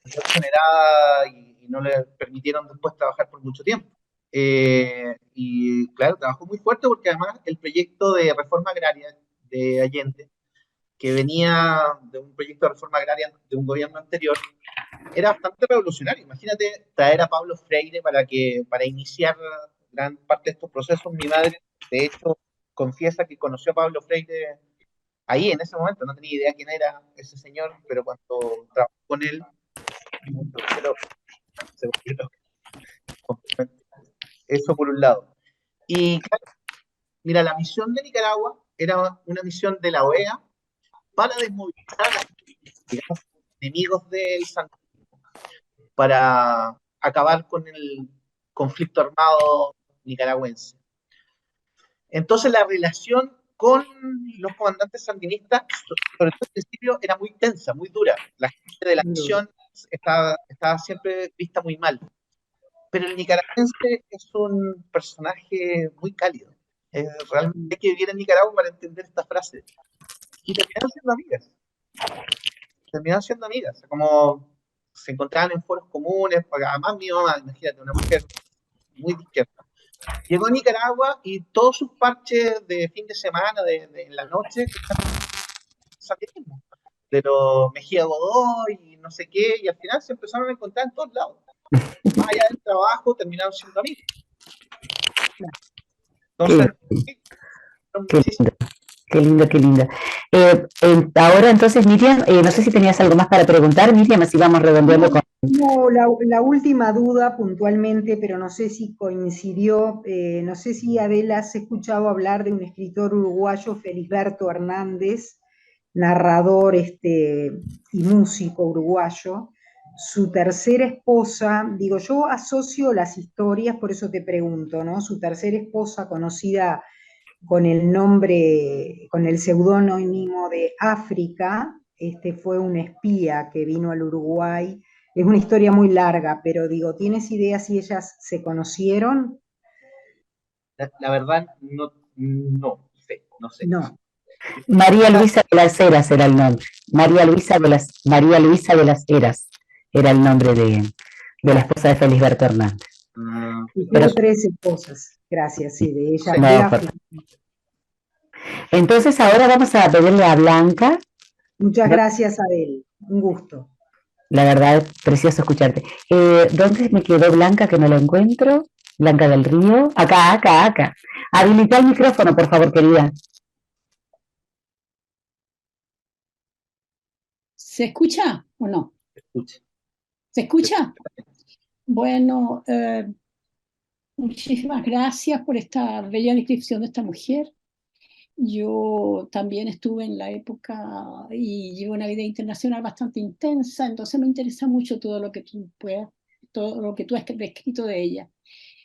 exonerada, y no le permitieron después trabajar por mucho tiempo. Y claro, trabajó muy fuerte porque además el proyecto de reforma agraria de Allende, que venía de un proyecto de reforma agraria de un gobierno anterior, era bastante revolucionario. Imagínate traer a Pablo Freire para iniciar gran parte de estos procesos. Mi madre, de hecho, confiesa que conoció a Pablo Freire ahí en ese momento, no tenía idea quién era ese señor, pero cuando trabajó con él, pero se volvieron completamente. Eso por un lado. Y claro, mira, la misión de Nicaragua era una misión de la OEA para desmovilizar a los, digamos, enemigos del sandinismo, para acabar con el conflicto armado nicaragüense. Entonces la relación con los comandantes sandinistas, sobre todo al principio, era muy tensa, muy dura. La gente de la misión estaba siempre vista muy mal. Pero el nicaragüense es un personaje muy cálido. Realmente hay que vivir en Nicaragua para entender esta frase. Y terminaron siendo amigas. Terminaron siendo amigas. Como se encontraban en foros comunes, porque además mi mamá, imagínate, una mujer muy de izquierda, llegó a Nicaragua y todos sus parches de fin de semana, en la noche, sandinismo. De los Mejía Godoy y no sé qué, y al final se empezaron a encontrar en todos lados. Más allá del trabajo, terminaron siendo amigos. Entonces, qué lindo, qué lindo, qué lindo. Ahora entonces, Miriam, no sé si tenías algo más para preguntar, Miriam, así vamos redondeando con... No, la última duda puntualmente, pero no sé si coincidió, no sé si Adela has escuchado hablar de un escritor uruguayo, Felisberto Hernández, narrador y músico uruguayo. Su tercera esposa, digo, yo asocio las historias, por eso te pregunto, ¿no? Su tercera esposa, conocida con el nombre, con el seudónimo de África, fue un espía que vino al Uruguay. Es una historia muy larga, pero digo, ¿tienes idea si ellas se conocieron? la verdad, no sé, no sé. No. María Luisa de las Heras era el nombre. María Luisa de las Heras era el nombre de la esposa de Felisberto Hernández. Tuvo 13 esposas, gracias, sí, de ella. No, De África. entonces ahora vamos a pedirle a Blanca. Muchas gracias, Adel. Un gusto. La verdad es precioso escucharte. ¿Dónde me quedó Blanca que no la encuentro? Blanca del Río. Acá. Habilita el micrófono, por favor, querida. ¿Se escucha o no? Escuche. ¿Se escucha? Bueno, muchísimas gracias por esta bella descripción de esta mujer. Yo también estuve en la época y llevo una vida internacional bastante intensa, entonces me interesa mucho todo lo que todo lo que tú has descrito de ella.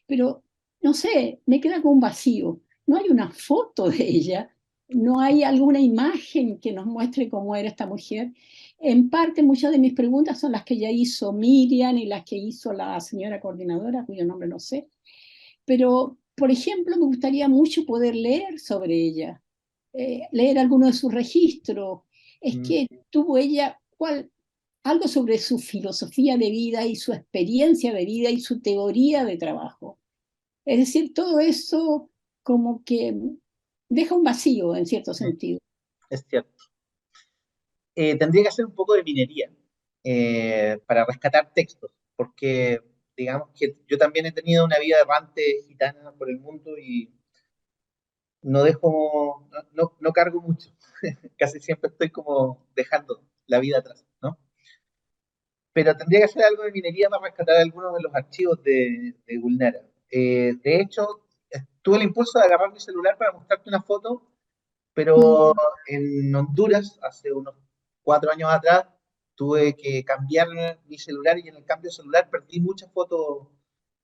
Pero, no sé, me queda como un vacío. No hay una foto de ella, no hay alguna imagen que nos muestre cómo era esta mujer. En parte, muchas de mis preguntas son las que ya hizo Miriam y las que hizo la señora coordinadora, cuyo nombre no sé. Pero, por ejemplo, me gustaría mucho poder leer sobre ella, leer alguno de sus registros. Es que tuvo ella algo sobre su filosofía de vida y su experiencia de vida y su teoría de trabajo. Es decir, todo eso como que deja un vacío en cierto sentido. Es cierto. Tendría que hacer un poco de minería para rescatar textos, porque digamos que yo también he tenido una vida errante gitana por el mundo y no cargo mucho. Casi siempre estoy como dejando la vida atrás, ¿no? Pero tendría que hacer algo de minería para rescatar algunos de los archivos de Gulnara. De hecho, tuve el impulso de agarrar mi celular para mostrarte una foto, pero en Honduras, hace unos 4 años atrás, tuve que cambiar mi celular y en el cambio de celular perdí muchas fotos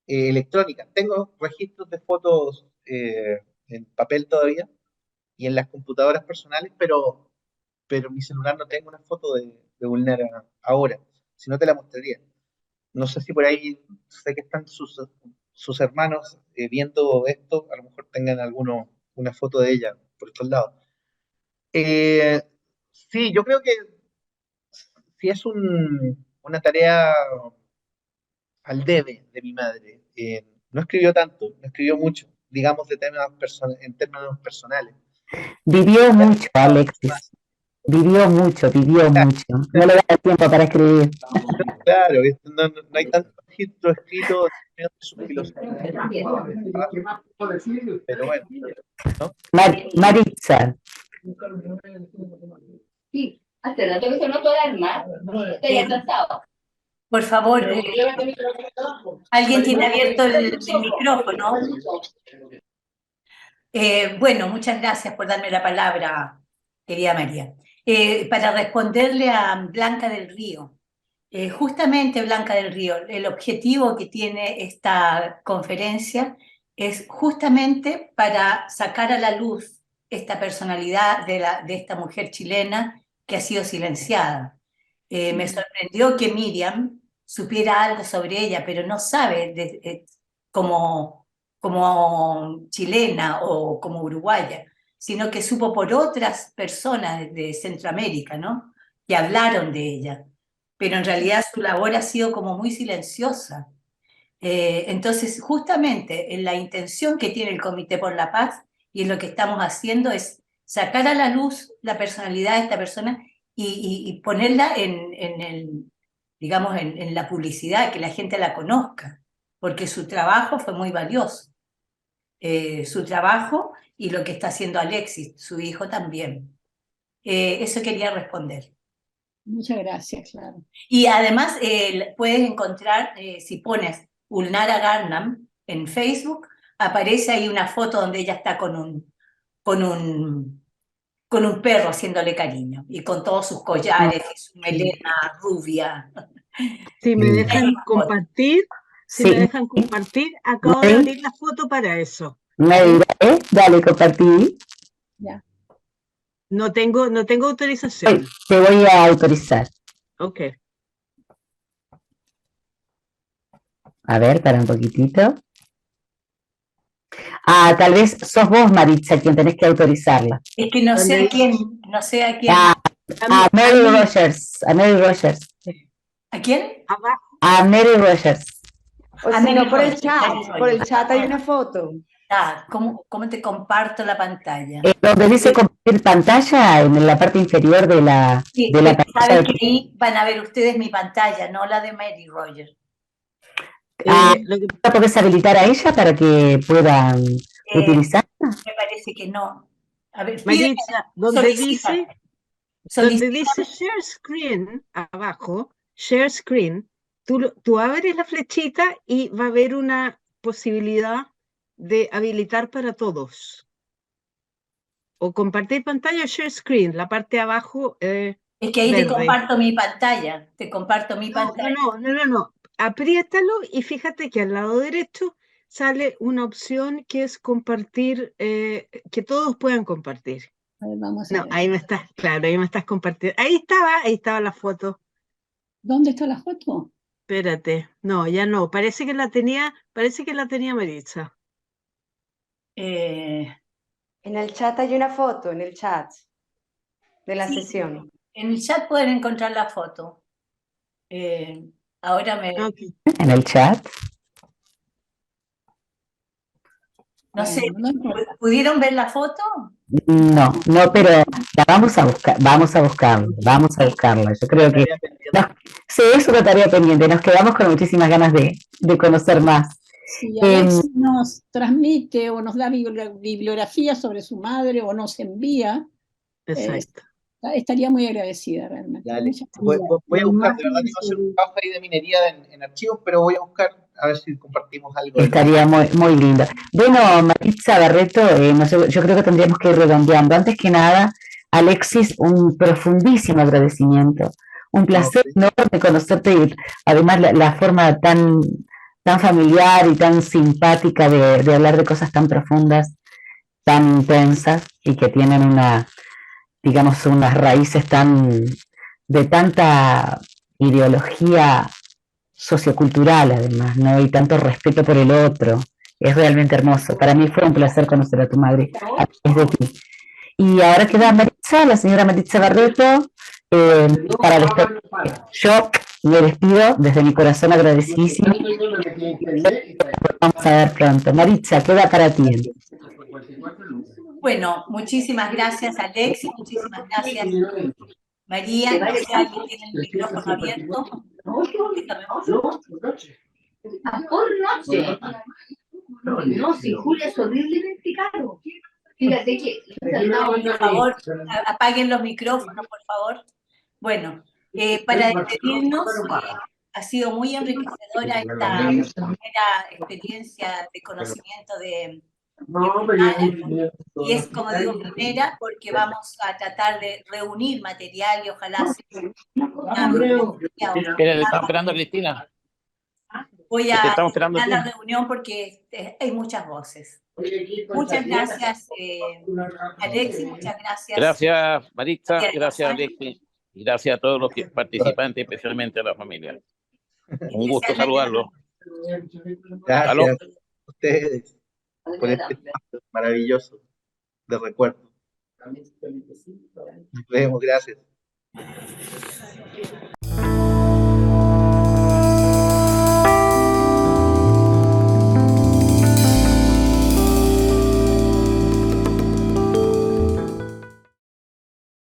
electrónicas. Tengo registros de fotos en papel todavía y en las computadoras personales, pero mi celular no tengo una foto de Gulnara ahora, si no te la mostraría. No sé si por ahí, sé que están sus hermanos viendo esto, a lo mejor tengan una foto de ella por estos lados. Sí, yo creo que sí es una tarea al debe de mi madre. No escribió tanto, no escribió mucho, digamos, en términos personales. Vivió mucho, Alexis. Vivió mucho. No le da tiempo para escribir. Claro, no hay tanto registro escrito de su filosofía. Pero bueno, ¿no? Maritza. Sí, hace rato que sonó tu alarma. Estoy atrasado. Por favor, alguien tiene abierto el micrófono. Bueno, muchas gracias por darme la palabra, querida María. Para responderle a Blanca del Río. Justamente, Blanca del Río, el objetivo que tiene esta conferencia es justamente para sacar a la luz esta personalidad de esta mujer chilena que ha sido silenciada. Me sorprendió que Miriam supiera algo sobre ella, pero no sabe como chilena o como uruguaya, sino que supo por otras personas de Centroamérica, ¿no? Que hablaron de ella. Pero en realidad su labor ha sido como muy silenciosa. Entonces, justamente en la intención que tiene el Comité por la Paz y en lo que estamos haciendo es sacar a la luz la personalidad de esta persona y ponerla digamos, en la publicidad, que la gente la conozca, porque su trabajo fue muy valioso. Su trabajo y lo que está haciendo Alexis, su hijo también. Eso quería responder. Muchas gracias, claro. Y además puedes encontrar, si pones Ulnara Garnham en Facebook, aparece ahí una foto donde ella está con un perro haciéndole cariño y con todos sus collares y su melena rubia. Si me dejan compartir, acabo de abrir la foto para eso. Dale, compartí. Ya. No tengo autorización. Te voy a autorizar. Ok. A ver, para un poquitito. Tal vez sos vos, Maritza, quien tenés que autorizarla. Es que no sé a quién. A Mary Rogers. A Mary Rogers. ¿A quién? Abajo. A Mary Rogers. O si no, por el chat hay una foto. ¿Cómo te comparto la pantalla? Donde dice compartir pantalla, en la parte inferior de la pantalla. Saben que ahí van a ver ustedes mi pantalla, no la de Mary Rogers. ¿La podés habilitar a ella para que puedan utilizarla? Me parece que no. A ver, Maritza, donde dice Share Screen, abajo, Share Screen, tú abres la flechita y va a haber una posibilidad de habilitar para todos. O compartir pantalla o Share Screen, la parte de abajo es que ahí verde. te comparto mi pantalla. No. Apriétalo y fíjate que al lado derecho sale una opción que es compartir, que todos puedan compartir. Vamos a ver. Ahí me estás compartiendo. Ahí estaba la foto. ¿Dónde está la foto? Espérate, no, ya no. Parece que la tenía Maritza. En el chat hay una foto, en el chat de la sesión. En el chat pueden encontrar la foto. Ahora Okay. En el chat. No sé, ¿pudieron ver la foto? No, pero la vamos a buscarla. Yo creo que sí, es una tarea pendiente. Nos quedamos con muchísimas ganas de conocer más. Si Alex nos transmite o nos da bibliografía sobre su madre o nos envía, estaría muy agradecida realmente. Voy a buscar, de verdad que no hacer un trabajo ahí de minería en archivos, pero voy a buscar a ver si compartimos algo. Estaría muy lindo. Bueno, Maritza Barreto, yo creo que tendríamos que ir redondeando. Antes que nada, Alexis, un profundísimo agradecimiento. Un placer enorme conocerte y además la forma tan familiar y tan simpática de hablar de cosas tan profundas, tan intensas y que tienen digamos, unas raíces de tanta ideología sociocultural, además, ¿no? Y tanto respeto por el otro. Es realmente hermoso. Para mí fue un placer conocer a tu madre a través de ti. Y ahora queda Maritza, la señora Maritza Barreto, para despedir. Yo me despido desde mi corazón agradecidísimo. Vamos a ver pronto. Maritza, queda para ti. Bueno, muchísimas gracias, Alex, muchísimas gracias, María. No sé, alguien tiene el micrófono abierto. Por noche. No, si Julia es horriblemente caro. Fíjate que... Por favor, apaguen los micrófonos, por favor. Bueno, para despedirnos, Ha sido muy enriquecedora esta primera experiencia de conocimiento de Ana, y es, como digo, primera porque vamos a tratar de reunir material y ojalá sea Te estamos esperando, Cristina. voy Te a estamos esperando terminar tú. la reunión porque hay muchas voces. Muchas gracias, Alexis, muchas gracias. Gracias, Maritza, María gracias, Rosario. Alexis, y gracias a todos los participantes, especialmente a la familia. Un gusto Desearles saludarlos. Gracias ¿Aló? a ustedes por este espacio maravilloso de recuerdo. Nos vemos, gracias.